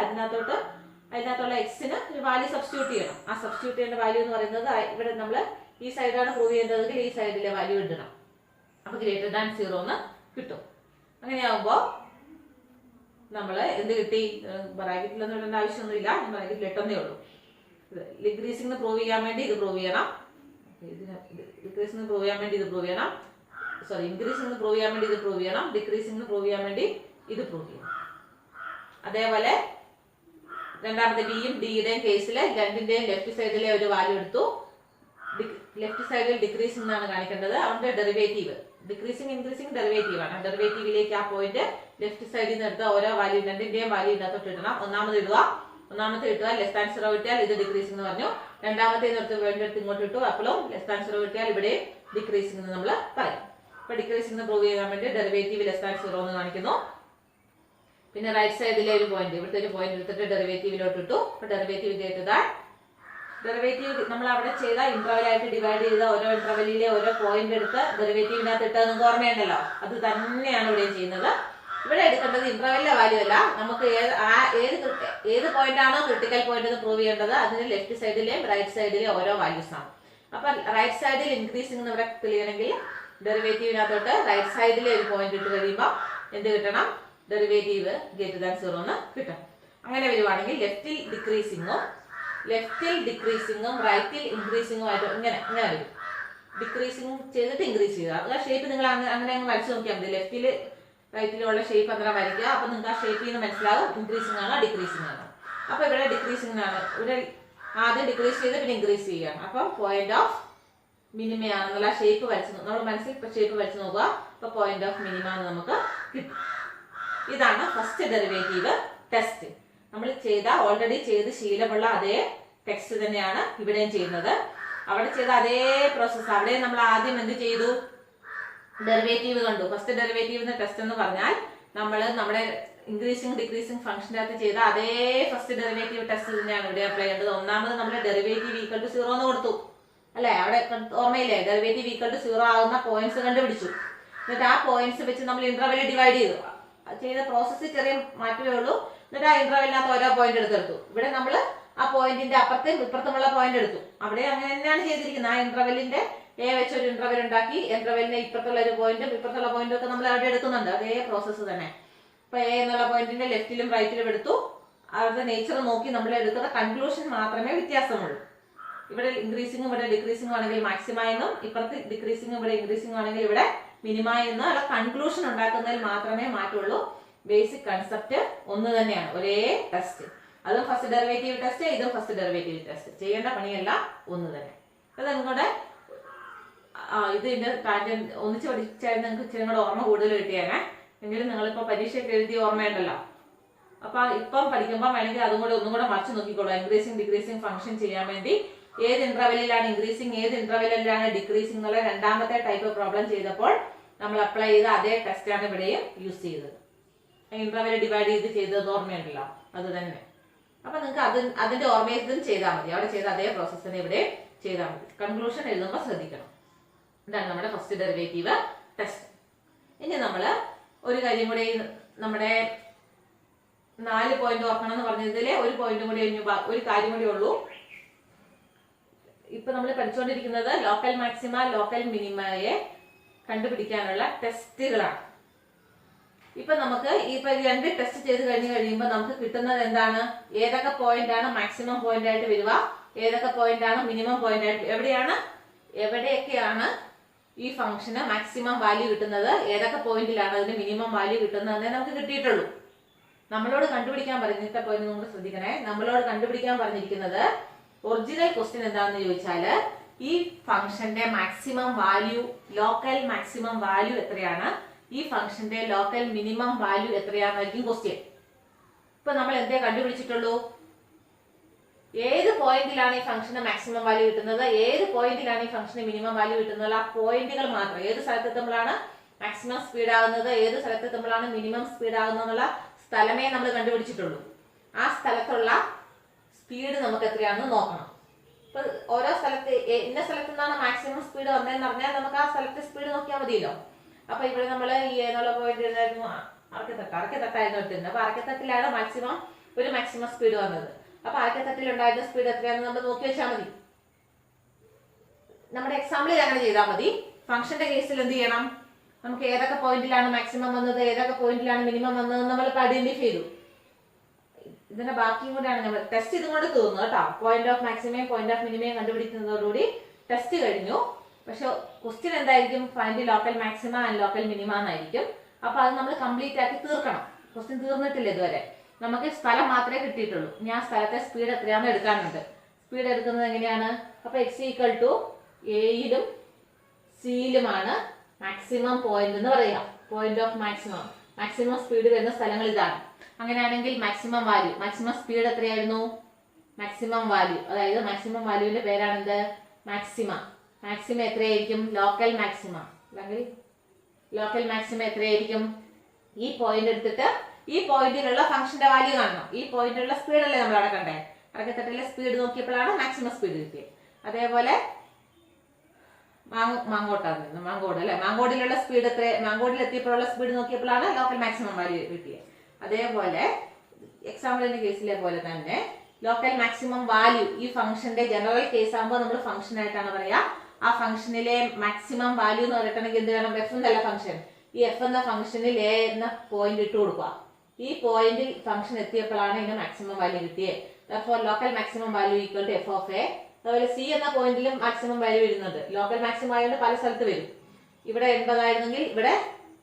അതിനകത്തുള്ള എക്സിന് ഒരു വാല്യൂ സബ്സ്റ്റിറ്റ്യൂട്ട് ചെയ്യണം. ആ സബ്സ്റ്റിറ്റ്യൂട്ട് ചെയ്യേണ്ട വാല്യൂ എന്ന് പറയുന്നത് ഇവിടെ നമ്മൾ ഈ സൈഡാണ് പ്രൂവ് ചെയ്യേണ്ടതെങ്കിൽ ഈ സൈഡിലെ വാല്യൂ ഇടണം. അപ്പൊ ഗ്രേറ്റർ ദാൻ 0 എന്ന് കിട്ടും. അങ്ങനെയാകുമ്പോ നമ്മൾ എന്ത് കിട്ടി? ബ്രാക്കറ്റിലൊന്നും ഇടേണ്ട ആവശ്യമൊന്നുമില്ല, ഞാൻ ബ്രാക്കറ്റിൽ ഇട്ടെന്നേ ഉള്ളൂ. ഡിക്രീസിംഗ് പ്രൂവ് ചെയ്യാൻ വേണ്ടി ഇത് പ്രൂവ് ചെയ്യണം, ഡിക്രീസിംഗ് പ്രൂവ് ചെയ്യാൻ വേണ്ടി ഇത് പ്രൂവ് ചെയ്യണം, സോറി ഇൻക്രീസിംഗ് പ്രൂവ് ചെയ്യാൻ വേണ്ടി ഇത് പ്രൂവ് ചെയ്യണം, ഡിക്രീസിംഗ് പ്രൂവ് ചെയ്യാൻ വേണ്ടി ഇത് പ്രൂവ് ചെയ്യണം. അതേപോലെ രണ്ടാമത്തെ ബിയും ഡിയുടെയും കേസിൽ രണ്ടിന്റെയും ലെഫ്റ്റ് സൈഡിലെ ഒരു വാല്യൂ എടുത്തു. ലെഫ്റ്റ് സൈഡിൽ ഡിക്രീസിംഗ് എന്നാണ് കാണിക്കേണ്ടത്. അവന്റെ ഡെറിവേറ്റീവ് ഡിക്രീസിംഗ് ഇൻക്രീസിംഗ് ഡെറിവേറ്റീവ് ആണ്. ഡെറിവേറ്റീവിലേക്ക് ആ പോയിന്റ് ലെഫ്റ്റ് സൈഡിൽ നിന്ന് എടുത്ത ഓരോ വാല്യൂ രണ്ടിന്റെയും വാല്യൂ ഇതിനകത്തോട്ട് ഇടണം. ഒന്നാമത് ഇട്ടുക ലെസ് ദാൻ 0 കിട്ടിയാൽ ഇത് ഡിക്രീസിംഗ് എന്ന് പറഞ്ഞു. രണ്ടാമത്തെ എടുത്ത് വേണ്ടി എടുത്ത് ഇങ്ങോട്ട് ഇട്ടു, അപ്പോഴും ലെസ് ദാൻ 0 കിട്ടിയാൽ ഇവിടെ ഡിക്രീസിംഗ് എന്ന് നമ്മൾ പറയും. അപ്പൊ ഡിക്രീസിംഗ് പ്രൂവ് ചെയ്യാൻ വേണ്ടി ഡെറിവേറ്റീവ് ലെസ് ദാൻ 0 എന്ന് കാണിക്കുന്നു. പിന്നെ റൈറ്റ് സൈഡിലെ ഒരു പോയിന്റ്, ഇവിടുത്തെ ഒരു പോയിന്റ് എടുത്തിട്ട് ഡെറിവേറ്റീവിലോട്ട് ഇട്ടു. അപ്പൊ ഡെറിവേറ്റീവ് ചെയ്തതാ ഡെറിവേറ്റീവ് നമ്മൾ അവിടെ ചെയ്ത ഇന്റർവെലായിട്ട് ഡിവൈഡ് ചെയ്ത ഓരോ ഇന്റർവെല്ലിലെ ഓരോ പോയിന്റ് എടുത്ത് ഡെറിവേറ്റീവിനകത്ത് ഇട്ട് നിങ്ങൾക്ക് ഓർമ്മയുണ്ടല്ലോ, അത് തന്നെയാണ് ഇവിടെ ചെയ്യുന്നത്. ഇവിടെ എടുക്കേണ്ടത് ഇന്റർവെല്ലിലെ വാല്യൂ അല്ല, നമുക്ക് ഏത് പോയിന്റ് ആണോ ക്രിട്ടിക്കൽ പോയിന്റ് എന്ന് പ്രൂവ് ചെയ്യേണ്ടത് അതിന് ലെഫ്റ്റ് സൈഡിലെയും റൈറ്റ് സൈഡിലെയും ഓരോ വാല്യൂസ് ആണ്. അപ്പൊ റൈറ്റ് സൈഡിൽ ഇൻക്രീസിംഗ് ഇവിടെ തെളിയണമെങ്കിൽ ഡെറിവേറ്റീവിനകത്തോട്ട് റൈറ്റ് സൈഡിലെ ഒരു പോയിന്റ് ഇട്ട് കഴിയുമ്പോൾ എന്ത് കിട്ടണം? ഡെറിവേറ്റീവ് ഗ്രേറ്റർ ദാൻ 0 എന്ന് കിട്ടണം. അങ്ങനെ വരുവാണെങ്കിൽ ലെഫ്റ്റിൽ ഡിക്രീസിംഗും റൈറ്റിൽ ഇൻക്രീസിംഗും ആയിട്ട് ഇങ്ങനെ വരും. ഡിക്രീസിംഗ് ചെയ്തിട്ട് ഇൻക്രീസ് ചെയ്യുക. അത് ആ ഷേപ്പ് നിങ്ങൾ അങ്ങനെ വരച്ച് നോക്കിയാൽ മതി. ലെഫ്റ്റിൽ റൈറ്റിലുള്ള ഷേപ്പ് അങ്ങനെ വരയ്ക്കുക. അപ്പൊ നിങ്ങൾക്ക് ആ ഷേപ്പിൽ നിന്ന് മനസ്സിലാവും ഇൻക്രീസിംഗ് ആണോ ഡിക്രീസിംഗ് ആണോ. അപ്പൊ ഇവിടെ ഡിക്രീസിംഗ് ആണ്. ഇവിടെ ആദ്യം ഡിക്രീസ് ചെയ്ത് പിന്നെ ഇൻക്രീസ് ചെയ്യുക. അപ്പം പോയിന്റ് ഓഫ് മിനിമ ആണെന്നുള്ള ഷേപ്പ് വരച്ച് നമ്മൾ മനസ്സിൽ ഷേപ്പ് വരച്ച് നോക്കുക. അപ്പൊ പോയിന്റ് ഓഫ് മിനിമ എന്ന് നമുക്ക് കിട്ടും. ഇതാണ് ഫസ്റ്റ് ഡെറിവേറ്റീവ് ടെസ്റ്റ്. നമ്മൾ ഓൾറെഡി ചെയ്ത് ശീലമുള്ള അതേ ടെക്സ്റ്റ് തന്നെയാണ് ഇവിടെയും ചെയ്യുന്നത്. അവിടെ ചെയ്ത അതേ പ്രോസസ്സ്. അവിടെ നമ്മൾ ആദ്യം എന്ത് ചെയ്തു? ഡെറിവേറ്റീവ് കണ്ടു. ഫസ്റ്റ് ഡെറിവേറ്റീവ് ടെസ്റ്റ് എന്ന് പറഞ്ഞാൽ നമ്മൾ നമ്മുടെ ഇൻക്രീസിംഗ് ഡിക്രീസിംഗ് ഫംഗ്ഷൻ്റെ അകത്ത് ചെയ്ത അതേ ഫസ്റ്റ് ഡെറിവേറ്റീവ് ടെസ്റ്റ് തന്നെയാണ് ഇവിടെ അപ്ലൈ ചെയ്യേണ്ടത്. ഒന്നാമത് നമ്മൾ ഡെറിവേറ്റീവ് ഈക്വൽ ടു 0 എന്ന് കൊടുത്തു അല്ലെ? അവിടെ ഓർമ്മയില്ലേ? ഡെറിവേറ്റീവ് ഈക്വൽ ടു 0 ആകുന്ന പോയിന്റ്സ് കണ്ടുപിടിച്ചു. എന്നിട്ട് ആ പോയിന്റ്സ് വെച്ച് നമ്മൾ ഇന്റർവെൽ ഡിവൈഡ് ചെയ്തു. ചെയ്ത പ്രോസസ്സ് ചെറിയ മാറ്റമേ ഉള്ളൂ. എന്നിട്ട് ആ ഇന്റർവെല്ലിനകത്ത് ഓരോ പോയിന്റ് എടുത്തെടുത്തു. ഇവിടെ നമ്മൾ ആ പോയിന്റിന്റെ അപ്പുറത്തും ഇപ്പുറത്തുമുള്ള പോയിന്റ് എടുത്തു. അവിടെ അങ്ങനെ തന്നെയാണ് ചെയ്തിരിക്കുന്നത്. ആ ഇന്റർവെല്ലിന്റെ എ വെച്ച് ഒരു ഇന്റർവെൽ ഉണ്ടാക്കി ഇന്റർവെല്ലിന്റെ ഇപ്പുറത്തുള്ള ഒരു പോയിന്റും ഇപ്പുറത്തുള്ള പോയിന്റും ഒക്കെ നമ്മൾ അവിടെ എടുക്കുന്നുണ്ട്. അതേ പ്രോസസ്സ് തന്നെ. ഇപ്പൊ എ എന്നുള്ള പോയിന്റിന്റെ ലെഫ്റ്റിലും റൈറ്റിലും എടുത്തു. അവരുടെ നേച്ചർ നോക്കി നമ്മൾ എടുക്കുന്ന കൺക്ലൂഷൻ മാത്രമേ വ്യത്യാസമുള്ളൂ. ഇവിടെ ഇൻക്രീസിംഗ് ഇവിടെ ഡിക്രീസിംഗ് ആണെങ്കിൽ മാക്സിമം എന്നും, ഇപ്പുറത്ത് ഡിക്രീസിംഗ് ഇവിടെ ഇൻക്രീസിംഗ് ആണെങ്കിൽ ഇവിടെ മിനിമ എന്നുള്ള കൺക്ലൂഷൻ ഉണ്ടാക്കുന്നതിൽ മാത്രമേ മാറ്റുള്ളൂ. ബേസിക് കൺസെപ്റ്റ് ഒന്ന് തന്നെയാണ്, ഒരേ ടെസ്റ്റ്. അതും ഫസ്റ്റ് ഡെറിവേറ്റീവ് ടെസ്റ്റ്, ഇതും ഫസ്റ്റ് ഡെറിവേറ്റീവ് ടെസ്റ്റ്. ചെയ്യേണ്ട പണിയല്ല ഒന്ന് തന്നെ. അത് നിങ്ങളുടെ ഇതിന്റെ ടാൻജന്റ് ഒന്നിച്ച് പഠിച്ചാൽ നിങ്ങൾക്ക് ഇച്ചിരി കൂടെ ഓർമ്മ കൂടുതൽ കിട്ടിയേനെ. എങ്കിലും നിങ്ങളിപ്പോൾ പരീക്ഷയ്ക്ക് എഴുതിയ ഓർമ്മയുണ്ടല്ലോ. അപ്പൊ ഇപ്പം പഠിക്കുമ്പോൾ വേണമെങ്കിൽ അതും കൂടെ ഒന്നും കൂടെ മറിച്ച് നോക്കിക്കോളൂ. ഇൻക്രീസിങ് ഡിക്രീസിങ് ഫംഗ്ഷൻ ചെയ്യാൻ വേണ്ടി ഏത് ഇന്റർവെല്ലിലാണ് ഇൻക്രീസിങ്, ഏത് ഇന്റർവെല്ലിലാണ് ഡിക്രീസിങ് എന്നുള്ള രണ്ടാമത്തെ ടൈപ്പ് പ്രോബ്ലം ചെയ്തപ്പോൾ നമ്മൾ അപ്ലൈ ചെയ്ത അതേ ടെസ്റ്റാണ് ഇവിടെയും യൂസ് ചെയ്തത്. ഇന്റർവെൽ ഡിവൈഡ് ചെയ്തത് ഓർമ്മയുണ്ടല്ലോ, അത് തന്നെ. അപ്പൊ നിങ്ങൾക്ക് അതിന്റെ ഓർമ്മയും ചെയ്താൽ മതി. അവിടെ ചെയ്ത അതേ പ്രോസസ് തന്നെ ഇവിടെ ചെയ്താൽ മതി. കൺക്ലൂഷൻ എഴുതുമ്പോൾ ശ്രദ്ധിക്കണം. ഇതാണ് നമ്മുടെ ഫസ്റ്റ് ഡെറിവേറ്റീവ് ടെസ്റ്റ്. ഇനി നമ്മൾ ഒരു കാര്യം കൂടി, നമ്മുടെ 4 പോയിന്റ് ഓർക്കണം എന്ന് പറഞ്ഞതിലെ ഒരു പോയിന്റ് കൂടി, ഒരു കാര്യം കൂടി ഉള്ളൂ. ഇപ്പൊ നമ്മൾ പഠിച്ചുകൊണ്ടിരിക്കുന്നത് ലോക്കൽ മാക്സിമ ലോക്കൽ മിനിമയെ കണ്ടുപിടിക്കാനുള്ള ടെസ്റ്റുകളാണ്. ഇപ്പൊ നമുക്ക് ഇപ്പൊ 2 ടെസ്റ്റ് ചെയ്ത് കഴിയുമ്പോൾ നമുക്ക് കിട്ടുന്നത് എന്താണ്? ഏതൊക്കെ പോയിന്റ് ആണ് മാക്സിമം പോയിന്റ് ആയിട്ട് വരിക, ഏതൊക്കെ പോയിന്റ് ആണ് മിനിമം പോയിന്റ് ആയിട്ട്, എവിടെയൊക്കെയാണ് ഈ ഫംഗ്ഷന് മാക്സിമം വാല്യൂ കിട്ടുന്നത്, ഏതൊക്കെ പോയിന്റിലാണ് അതിന് മിനിമം വാല്യൂ കിട്ടുന്നതെന്നേ നമുക്ക് കിട്ടിയിട്ടുള്ളൂ. നമ്മളോട് കണ്ടുപിടിക്കാൻ പറഞ്ഞിട്ട് പോയിന്റ് നിങ്ങൾ ശ്രദ്ധിക്കണേ. നമ്മളോട് കണ്ടുപിടിക്കാൻ പറഞ്ഞിരിക്കുന്നത് ഒറിജിനൽ ക്വസ്റ്റ്യൻ എന്താണെന്ന് ചോദിച്ചാല് ഈ ഫംഗ്ഷന്റെ maximum value, local maximum value എത്രയാണ്, ഈ ഫംഗ്ഷന്റെ ലോക്കൽ മിനിമം വാല്യൂ എത്രയാണെന്നായിരിക്കും ക്വസ്റ്റ്യൻ. ഇപ്പൊ നമ്മൾ എന്തേ കണ്ടുപിടിച്ചിട്ടുള്ളൂ? ഏത് പോയിന്റിലാണ് ഈ ഫംഗ്ഷന് മാക്സിമം വാല്യൂ കിട്ടുന്നത്, ഏത് പോയിന്റിലാണ് ഈ ഫംഗ്ഷന് മിനിമം വാല്യൂ കിട്ടുന്നത്, ആ പോയിന്റുകൾ മാത്രം. ഏത് സ്ഥലത്തെത്തുമ്പോഴാണ് മാക്സിമം സ്പീഡ് ആകുന്നത്, ഏത് സ്ഥലത്തെത്തുമ്പോഴാണ് മിനിമം സ്പീഡ് ആകുന്നത് എന്നുള്ള സ്ഥലമേ നമ്മൾ കണ്ടുപിടിച്ചിട്ടുള്ളൂ. ആ സ്ഥലത്തുള്ള സ്പീഡ് നമുക്ക് എത്രയാണെന്ന് നോക്കണം. ഇപ്പൊ ഓരോ സ്ഥലത്ത് ഇന്ന സ്ഥലത്തു നിന്നാണ് മാക്സിമം സ്പീഡ് വന്നതെന്ന് പറഞ്ഞാൽ നമുക്ക് ആ സ്ഥലത്തെ സ്പീഡ് നോക്കിയാൽ മതിയല്ലോ. അപ്പൊ ഇവിടെ നമ്മൾ ഈ എന്നുള്ള പോയിന്റ് അറക്കത്തട്ടായിരുന്നു ഇട്ടിരുന്നത്. അപ്പൊ അറക്കത്തട്ടിലാണ് ഒരു മാക്സിമം സ്പീഡ് വന്നത്. അപ്പൊ അറക്കത്തട്ടിൽ ഉണ്ടായിരുന്ന സ്പീഡ് എത്രയാണെന്ന് നമ്മൾ നോക്കി വെച്ചാൽ മതി. നമ്മുടെ എക്സാമ്പിളിൽ അങ്ങനെ ചെയ്താൽ മതി. ഫംഗ്ഷന്റെ കേസിൽ എന്ത് ചെയ്യണം? നമുക്ക് ഏതൊക്കെ പോയിന്റിലാണ് മാക്സിമം വന്നത്, ഏതൊക്കെ പോയിന്റിലാണ് മിനിമം വന്നത് നമ്മൾ ഐഡന്റിഫൈ ചെയ്തു. ഇതിന്റെ ബാക്കിയും കൂടെയാണ് നമ്മൾ ടെസ്റ്റ് ഇതും കൊണ്ട് തീർന്നു കേട്ടോ. പോയിന്റ് ഓഫ് മാക്സിമയും പോയിന്റ് ഓഫ് മിനിമയും കണ്ടുപിടിക്കുന്നതോടുകൂടി ടെസ്റ്റ് കഴിഞ്ഞു. പക്ഷെ ക്വസ്റ്റ്യൻ എന്തായിരിക്കും? Find local maxima and local minima എന്നായിരിക്കും. അപ്പൊ അത് നമ്മൾ കംപ്ലീറ്റ് ആക്കി തീർക്കണം. ക്വസ്റ്റ്യൻ തീർന്നിട്ടില്ല ഇതുവരെ. നമുക്ക് സ്ഥലം മാത്രമേ കിട്ടിയിട്ടുള്ളൂ. ഇനി ആ സ്ഥലത്തെ സ്പീഡ് എത്രയാണെന്ന് എടുക്കാനുണ്ട്. സ്പീഡ് എടുക്കുന്നത് എങ്ങനെയാണ്? അപ്പൊ എക്സ് ഈക്വൽ ടു എയിലും സിയിലുമാണ് മാക്സിമം പോയിന്റ് എന്ന് പറയാം. Point of maximum, maximum speed വരുന്ന സ്ഥലങ്ങൾ ഇതാണ്. അങ്ങനെയാണെങ്കിൽ മാക്സിമം വാല്യൂ, മാക്സിമം സ്പീഡ് എത്രയായിരുന്നു? മാക്സിമം വാല്യൂ, അതായത് മാക്സിമം വാല്യൂവിന്റെ പേരാണെന്ത്? മാക്സിമ. മാക്സിമ എത്രയായിരിക്കും? Local maxima. അല്ലെങ്കിൽ ലോക്കൽ മാക്സിമ എത്രയായിരിക്കും? ഈ പോയിന്റ് എടുത്തിട്ട് ഈ പോയിന്റിലുള്ള ഫംഗ്ഷന്റെ വാല്യൂ കാണണം. ഈ പോയിന്റിലുള്ള സ്പീഡ് അല്ലേ നമ്മൾ അവിടെ കണ്ടേ? അറക്കത്തട്ടിലെ സ്പീഡ് നോക്കിയപ്പോഴാണ് മാക്സിമം സ്പീഡ് കിട്ടിയത്. അതേപോലെ മാങ്കോട് അല്ലെ, മാങ്കോടിലുള്ള സ്പീഡ് എത്ര? മാങ്കോടിൽ എത്തിയപ്പോഴുള്ള സ്പീഡ് നോക്കിയപ്പോഴാണ് ലോക്കൽ മാക്സിമം വാല്യൂ കിട്ടിയത്. അതേപോലെ എക്സാമ്പിളിന്റെ കേസിലെ പോലെ തന്നെ ലോക്കൽ മാക്സിമം വാല്യൂ ഈ ഫംഗ്ഷന്റെ ജനറൽ കേസ് ആകുമ്പോൾ നമ്മൾ ഫംഗ്ഷൻ ആയിട്ടാണ് പറയാ. ആ ഫംഗ്ഷനിലെ മാക്സിമം വാല്യൂ എന്ന് പറയണമെങ്കിൽ എന്ത് വേണം? എഫ് എന്നല്ല ഫംഗ്ഷൻ. ഈ എഫ് എന്ന ഫംഗ്ഷനിൽ എ എന്ന പോയിന്റ് ഇട്ട് കൊടുക്കുക. ഈ പോയിന്റിൽ ഫംഗ്ഷൻ എത്തിയപ്പോഴാണ് ഇതിന് മാക്സിമം വാല്യൂ കിട്ടിയത്. therefore local maximum value equal to F of A. അതുപോലെ സി എന്ന പോയിന്റിലും മാക്സിമം വാല്യൂ വരുന്നുണ്ട്. ലോക്കൽ മാക്സിമം ആയതുകൊണ്ട് പല സ്ഥലത്ത് വരും. ഇവിടെ 80 ആയിരുന്നെങ്കിൽ ഇവിടെ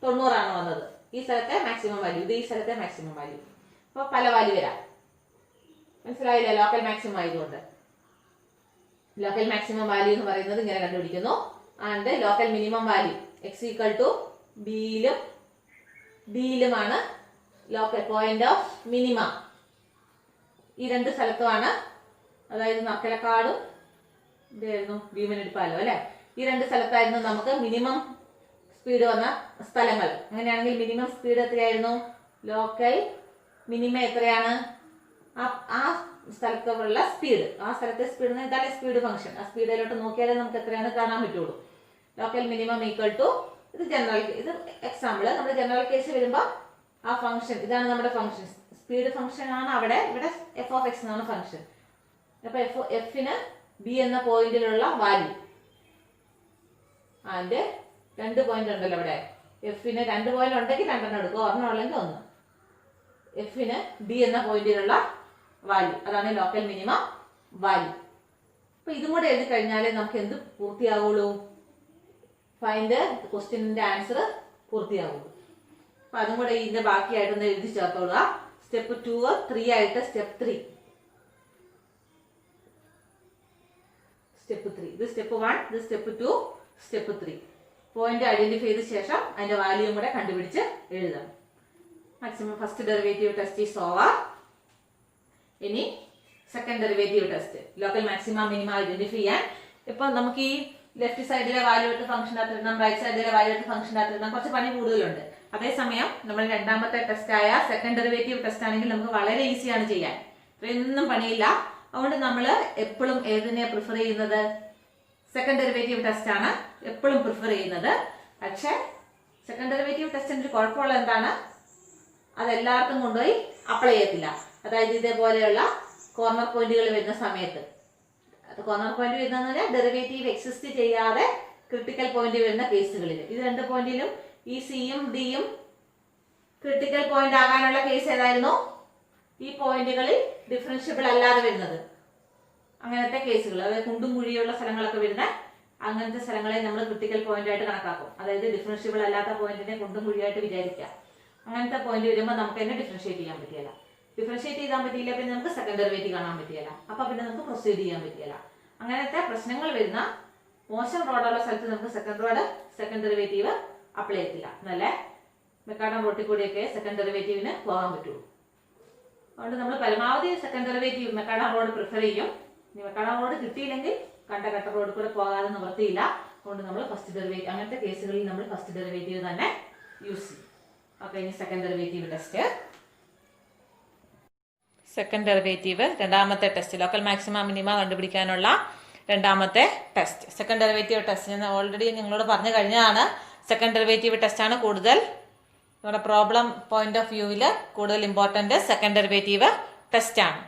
90 ആണ് വന്നത്. ഈ സ്ഥലത്തെ മാക്സിമം വാല്യൂ, ഇത് ഈ സ്ഥലത്തെ മാക്സിമം വാല്യൂ. അപ്പൊ പല വാല്യൂ വരാം. മനസ്സിലായില്ലേ? ലോക്കൽ മാക്സിമം ആയതുകൊണ്ട് ലോക്കൽ മാക്സിമം വാല്യൂ എന്ന് പറയുന്നത് ഇങ്ങനെ കണ്ടുപിടിക്കുന്നു. And local minimum value X equal to ബിയിലും ഡിയിലുമാണ് ലോക്കൽ പോയിന്റ് ഓഫ് മിനിമ. ഈ 2 സ്ഥലത്തുമാണ്, അതായത് നക്കലക്കാടും ഇതായിരുന്നു ഭീമനെടുപ്പാലോ അല്ലെ, ഈ 2 സ്ഥലത്തായിരുന്നു നമുക്ക് മിനിമം സ്പീഡ് വന്ന സ്ഥലങ്ങൾ. അങ്ങനെയാണെങ്കിൽ മിനിമം സ്പീഡ് എത്രയായിരുന്നു? ലോക്കൽ മിനിമ എത്രയാണ്? ആ സ്ഥലത്തുള്ള സ്പീഡ്, ആ സ്ഥലത്തെ സ്പീഡ് ഇതാണ് സ്പീഡ് ഫംഗ്ഷൻ. ആ സ്പീഡിലോട്ട് നോക്കിയാലേ നമുക്ക് എത്രയാണ് കാണാൻ പറ്റുള്ളൂ. ലോക്കൽ മിനിമം ഈക്വൽ ടു, ഇത് ജനറൽ, ഇത് എക്സാമ്പിൾ. നമ്മുടെ ജനറൽ കേസ് വരുമ്പോൾ ആ ഫംഗ്ഷൻ ഇതാണ് നമ്മുടെ ഫംഗ്ഷൻ, സ്പീഡ് ഫംഗ്ഷൻ ആണ് അവിടെ. ഇവിടെ എഫ് ഓഫ് എക്സ് എന്നാണ് ഫംഗ്ഷൻ. അപ്പൊ എഫിന് ബി എന്ന പോയിന്റിലുള്ള വാല്യൂ ആൻഡ് 2 പോയിന്റ് ഉണ്ടല്ലോ ഇവിടെ. എഫിന് 2 പോയിന്റ് ഉണ്ടെങ്കിൽ 2 എടുക്കുക, ഒരെണ്ണം ഉള്ളെങ്കിൽ 1. എഫിന് ഡി എന്ന പോയിന്റിലുള്ള വാല്യൂ, അതാണ് ലോക്കൽ മിനിമം വാല്യൂ. അപ്പൊ ഇതും കൂടെ എഴുതി കഴിഞ്ഞാലേ നമുക്ക് എന്ത് പൂർത്തിയാവുള്ളൂ? Find ക്വസ്റ്റ്യനിന്റെ answer പൂർത്തിയാകുള്ളൂ. അപ്പൊ അതും കൂടെ ഇതിന്റെ ബാക്കിയായിട്ടൊന്ന് എഴുതി ചേർത്തോളുക. സ്റ്റെപ്പ് 2 3 ആയിട്ട് സ്റ്റെപ്പ് 3 ഇത് സ്റ്റെപ്പ് 1, ഇത് സ്റ്റെപ്പ് 2, സ്റ്റെപ്പ് 3. പോയിന്റ് ഐഡന്റിഫൈ ചെയ്ത ശേഷം അതിന്റെ വാല്യൂം കൂടെ കണ്ടുപിടിച്ച് എഴുതണം. Maximum first derivative test is over. ഇനി second derivative test, local maxima minima identify ചെയ്യാൻ. ഇപ്പൊ നമുക്ക് ഈ ലെഫ്റ്റ് സൈഡിലെ വാല്യൂ എടുത്ത് ഫംഗ്ഷനകത്ത് ഇടണം, റൈറ്റ് സൈഡിലെ വാല്യൂ എടുത്ത് ഫംഗ്ഷനകത്ത് ഇടണം, കുറച്ച് പണി കൂടുതലുണ്ട്. അതേസമയം നമ്മൾ രണ്ടാമത്തെ ടെസ്റ്റ് ആയ സെക്കൻഡ് ഡെറിവേറ്റീവ് ടെസ്റ്റ് ആണെങ്കിൽ നമുക്ക് വളരെ ഈസിയാണ് ചെയ്യാൻ, ഇത്രയൊന്നും പണിയില്ല. അതുകൊണ്ട് നമ്മൾ എപ്പോഴും ഏതിനെയാണ് പ്രിഫർ ചെയ്യുന്നത്? സെക്കൻഡ് ഡെറിവേറ്റീവ് ടെസ്റ്റ് ആണ് എപ്പോഴും പ്രിഫർ ചെയ്യുന്നത്. പക്ഷേ സെക്കൻഡ് ഡെറിവേറ്റീവ് ടെസ്റ്റിന്റെ ഒരു കുഴപ്പമുള്ള എന്താണ്? അത് എല്ലായിടത്തും കൊണ്ടുപോയി അപ്ലൈ ചെയ്യത്തില്ല. അതായത് ഇതേപോലെയുള്ള കോർണർ പോയിന്റുകൾ വരുന്ന സമയത്ത്, കോർണർ പോയിന്റ് വരുന്നതെന്ന് പറഞ്ഞാൽ ഡെറിവേറ്റീവ് എക്സിസ്റ്റ് ചെയ്യാതെ ക്രിട്ടിക്കൽ പോയിന്റ് വരുന്ന കേസുകളിൽ, ഇത് രണ്ട് പോയിന്റിലും ഈ സിയും ഡിയും ക്രിട്ടിക്കൽ പോയിന്റ് ആകാനുള്ള കേസ് ഏതായിരുന്നു? ഈ പോയിന്റുകളിൽ ഡിഫറൻഷ്യബിൾ അല്ലാതെ വരുന്നത്, അങ്ങനത്തെ കേസുകൾ, അതായത് കുണ്ടും കുഴിയുള്ള സ്ഥലങ്ങളൊക്കെ വരുന്ന അങ്ങനത്തെ സ്ഥലങ്ങളെ നമ്മൾ ക്രിട്ടിക്കൽ പോയിന്റ് ആയിട്ട് കണക്കാക്കും. അതായത് ഡിഫറൻഷ്യബിൾ അല്ലാത്ത പോയിന്റിനെ കുണ്ടും കുഴിയായിട്ട് വിചാരിക്കുക. അങ്ങനത്തെ പോയിന്റ് വരുമ്പോൾ നമുക്ക് തന്നെ ഡിഫറൻഷിയേറ്റ് ചെയ്യാൻ പറ്റില്ല. ഡിഫറൻഷിയേറ്റ് ചെയ്യാൻ പറ്റിയില്ല പിന്നെ നമുക്ക് സെക്കൻഡ് ഡെറിവേറ്റീവ് കാണാൻ പറ്റില്ല. അപ്പൊ പിന്നെ നമുക്ക് പ്രൊസീഡ് ചെയ്യാൻ പറ്റില്ല. അങ്ങനത്തെ പ്രശ്നങ്ങൾ വരുന്ന മോശം റോഡുള്ള സ്ഥലത്ത് നമുക്ക് സെക്കൻഡ് ഡെറിവേറ്റീവ് അപ്ലൈ ചെയ്യത്തില്ല. എന്നല്ലേ മെക്കാഡം റോട്ടിൽ കൂടിയൊക്കെ സെക്കൻഡ് ഡെറിവേറ്റീവിന് പോകാൻ പറ്റുള്ളൂ. അതുകൊണ്ട് നമ്മൾ പരമാവധി second derivative macadam road prefer ചെയ്യും. ഇനി മെക്കാഡം റോഡ് കിട്ടിയില്ലെങ്കിൽ കട്ട റോഡ് കൂടെ പോകാതെ നിവർത്തിയില്ല. അതുകൊണ്ട് നമ്മൾ ഫസ്റ്റ് ഡെറിവേറ്റീവ്, അങ്ങനത്തെ കേസുകളിൽ നമ്മൾ ഫസ്റ്റ് ഡെറിവേറ്റീവ് തന്നെ യൂസ് ചെയ്യും. ഓക്കെ, ഇനി second derivative test. Second derivative രണ്ടാമത്തെ ടെസ്റ്റ്, ലോക്കൽ മാക്സിമ മിനിമ കണ്ടുപിടിക്കാനുള്ള രണ്ടാമത്തെ ടെസ്റ്റ്. സെക്കൻഡ് ഡെറിവേറ്റീവ് ടെസ്റ്റ് ഞാൻ ഓൾറെഡി നിങ്ങളോട് പറഞ്ഞു കഴിഞ്ഞതാണ്. സെക്കൻഡ് ഡെറിവേറ്റീവ് ടെസ്റ്റ് ആണ് കൂടുതൽ നമ്മുടെ പ്രോബ്ലം പോയിന്റ് ഓഫ് വ്യൂവിൽ കൂടുതൽ ഇമ്പോർട്ടൻറ്റ് സെക്കൻഡ് ഡെറിവേറ്റീവ് ടെസ്റ്റ് ആണ്.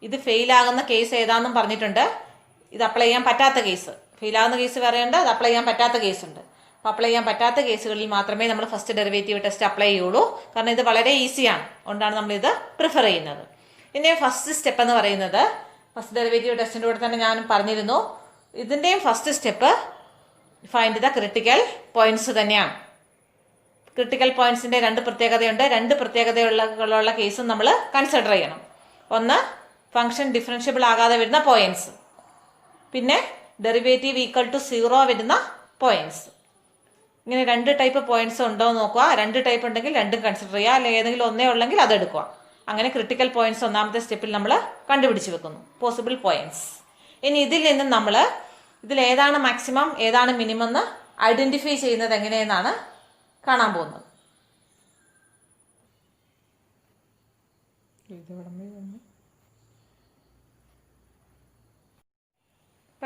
ഇത് ഫെയിൽ ആകുന്ന കേസ് ഏതാണെന്നും പറഞ്ഞിട്ടുണ്ട്. ഇത് അപ്ലൈ ചെയ്യാൻ പറ്റാത്ത കേസ്, ഫെയിൽ ആകുന്ന കേസ് വേറെയുണ്ട്, അത് അപ്ലൈ ചെയ്യാൻ പറ്റാത്ത കേസുണ്ട്. അപ്പോൾ അപ്ലൈ ചെയ്യാൻ പറ്റാത്ത കേസുകളിൽ മാത്രമേ നമ്മൾ ഫസ്റ്റ് ഡെറിവേറ്റീവ് ടെസ്റ്റ് അപ്ലൈ ചെയ്യുള്ളൂ. കാരണം ഇത് വളരെ ഈസിയാണ്, അതുകൊണ്ടാണ് നമ്മളിത് പ്രിഫർ ചെയ്യുന്നത്. ഇനി ഫസ്റ്റ് സ്റ്റെപ്പ് എന്ന് പറയുന്നത്, ഫസ്റ്റ് ഡെറിവേറ്റീവ് ടെസ്റ്റിൻ്റെ കൂടെ തന്നെ ഞാൻ പറഞ്ഞിരുന്നു, ഇതിൻ്റെയും first step find the critical points തന്നെയാണ്. ക്രിട്ടിക്കൽ പോയിന്റ്സിൻ്റെ രണ്ട് പ്രത്യേകതയുണ്ട്. രണ്ട് പ്രത്യേകതയുള്ള കേസും നമ്മൾ കൺസിഡർ ചെയ്യണം. ഒന്ന്, ഫംഗ്ഷൻ ഡിഫറൻഷ്യബിൾ ആകാതെ വരുന്ന പോയിന്റ്സ്, പിന്നെ ഡെറിവേറ്റീവ് ഈക്വൽ ടു 0 വരുന്ന പോയിന്റ്സ്. ഇങ്ങനെ രണ്ട് ടൈപ്പ് പോയിന്റ്സ് ഉണ്ടോ എന്ന് നോക്കുക. രണ്ട് ടൈപ്പ് ഉണ്ടെങ്കിൽ രണ്ടും കൺസിഡർ ചെയ്യുക, അല്ലെങ്കിൽ ഏതെങ്കിലും ഒന്നേ ഉള്ളെങ്കിൽ അതെടുക്കുക. അങ്ങനെ ക്രിട്ടിക്കൽ പോയിന്റ്സ് ഒന്നാമത്തെ സ്റ്റെപ്പിൽ നമ്മൾ കണ്ടുപിടിച്ച് വെക്കുന്നു, പോസിബിൾ പോയിന്റ്സ്. ഇനി ഇതിൽ നിന്നും നമ്മൾ ഇതിൽ ഏതാണ് മാക്സിമം ഏതാണ് മിനിമം എന്ന് ഐഡന്റിഫൈ ചെയ്യുന്നത് എങ്ങനെയെന്നാണ് കാണാൻ പോകുന്നത്.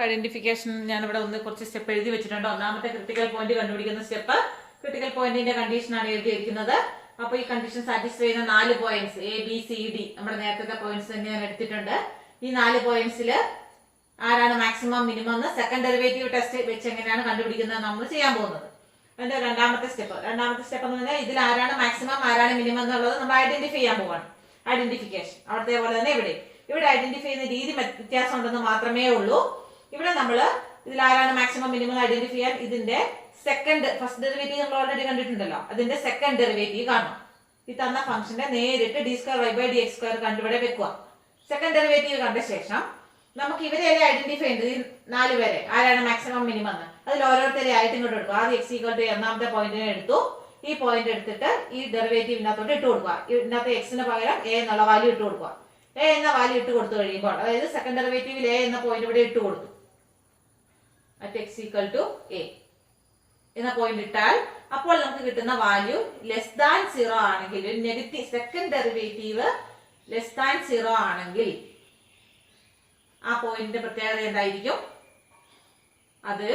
ഐഡന്റിഫിക്കേഷൻ ഞാനിവിടെ കുറച്ച് സ്റ്റെപ്പ് എഴുതി വെച്ചിട്ടുണ്ട്. ഒന്നാമത്തെ ക്രിട്ടിക്കൽ പോയിന്റ് കണ്ടുപിടിക്കുന്ന സ്റ്റെപ്പ്, ക്രിട്ടിക്കൽ പോയിന്റിന്റെ കണ്ടീഷനാണ് എഴുതിയിരിക്കുന്നത്. അപ്പൊ ഈ കണ്ടീഷൻ സാറ്റിസ്ഫൈ ചെയ്യുന്ന 4 പോയിന്റ്സ് ABCD നമ്മുടെ നേരത്തെ പോയിന്റ്സ് തന്നെ ഞാൻ എടുത്തിട്ടുണ്ട്. ഈ 4 പോയിന്റ്സിൽ ആരാണ് മാക്സിമം മിനിമം എന്ന് സെക്കൻഡ് ഡെറിവേറ്റീവ് ടെസ്റ്റ് വെച്ച് എങ്ങനെയാണ് കണ്ടുപിടിക്കുന്നത് നമ്മൾ ചെയ്യാൻ പോകുന്നത്. അതിന്റെ രണ്ടാമത്തെ സ്റ്റെപ്പ് എന്ന് പറഞ്ഞാൽ ഇതിൽ ആരാണ് മാക്സിമം ആരാണ് മിനിമം എന്നുള്ളത് നമ്മൾ ഐഡന്റിഫൈ ചെയ്യാൻ പോവാണ്. ഐഡന്റിഫിക്കേഷൻ അവിടുത്തെ പോലെ തന്നെ ഇവിടെ ഐഡന്റിഫൈ ചെയ്യുന്ന രീതി വ്യത്യാസം ഉണ്ടെന്ന് മാത്രമേ ഉള്ളൂ. ഇവിടെ നമ്മൾ ഇതിൽ ആരാണ് മാക്സിമം മിനിമം ഐഡന്റിഫൈ ചെയ്യാൻ ഇതിന്റെ ഫസ്റ്റ് ഡെറിവേറ്റീവ് നമ്മൾ ഓൾറെഡി കണ്ടിട്ടുണ്ടല്ലോ, അതിന്റെ സെക്കൻഡ് ഡെറിവേറ്റീവ് കാണണം. ഈ തന്ന ഫംഗ്ഷന്റെ നേരിട്ട് d²y/dx² കണ്ടുപിടെ വെക്കുക. സെക്കൻഡ് ഡെറിവേറ്റീവ് കണ്ട ശേഷം നമുക്ക് ഇവരെ ഐഡന്റിഫൈ ചെയ്യുന്നത്, ഈ 4 പേരെ ആരാണ് മാക്സിമം മിനിമം എന്ന്, അതിൽ ഓരോരുത്തരെ ആയിട്ട് ഇങ്ങോട്ട് എടുക്കുക. ആദ്യം x = ഒന്നാമത്തെ പോയിന്റിനെ എടുത്തു. ഈ പോയിന്റ് എടുത്തിട്ട് ഈ ഡെറിവേറ്റീവിനകത്തോട്ട് ഇട്ട് കൊടുക്കുക. ഇതിനകത്ത് എക്സിന് പകരം a എന്നുള്ള വാല്യൂ ഇട്ട് കൊടുക്കുക. a എന്ന വാല്യൂ ഇട്ട് കൊടുത്തു കഴിയുമ്പോൾ, അതായത് സെക്കൻഡ് ഡെറിവേറ്റീവിൽ a എന്ന പോയിന്റ് ഇവിടെ ഇട്ട് കൊടുത്തു. x = a എന്ന പോയിന്റ് ഇട്ടാൽ അപ്പോൾ നമുക്ക് കിട്ടുന്ന വാല്യൂ <0 ആണെങ്കിൽ, നെഗറ്റീവ് സെക്കൻഡ് ഡെറിവേറ്റീവ് <0 ആണെങ്കിൽ ആ പോയിന്റിന്റെ പ്രത്യേകത എന്തായിരിക്കും? അത്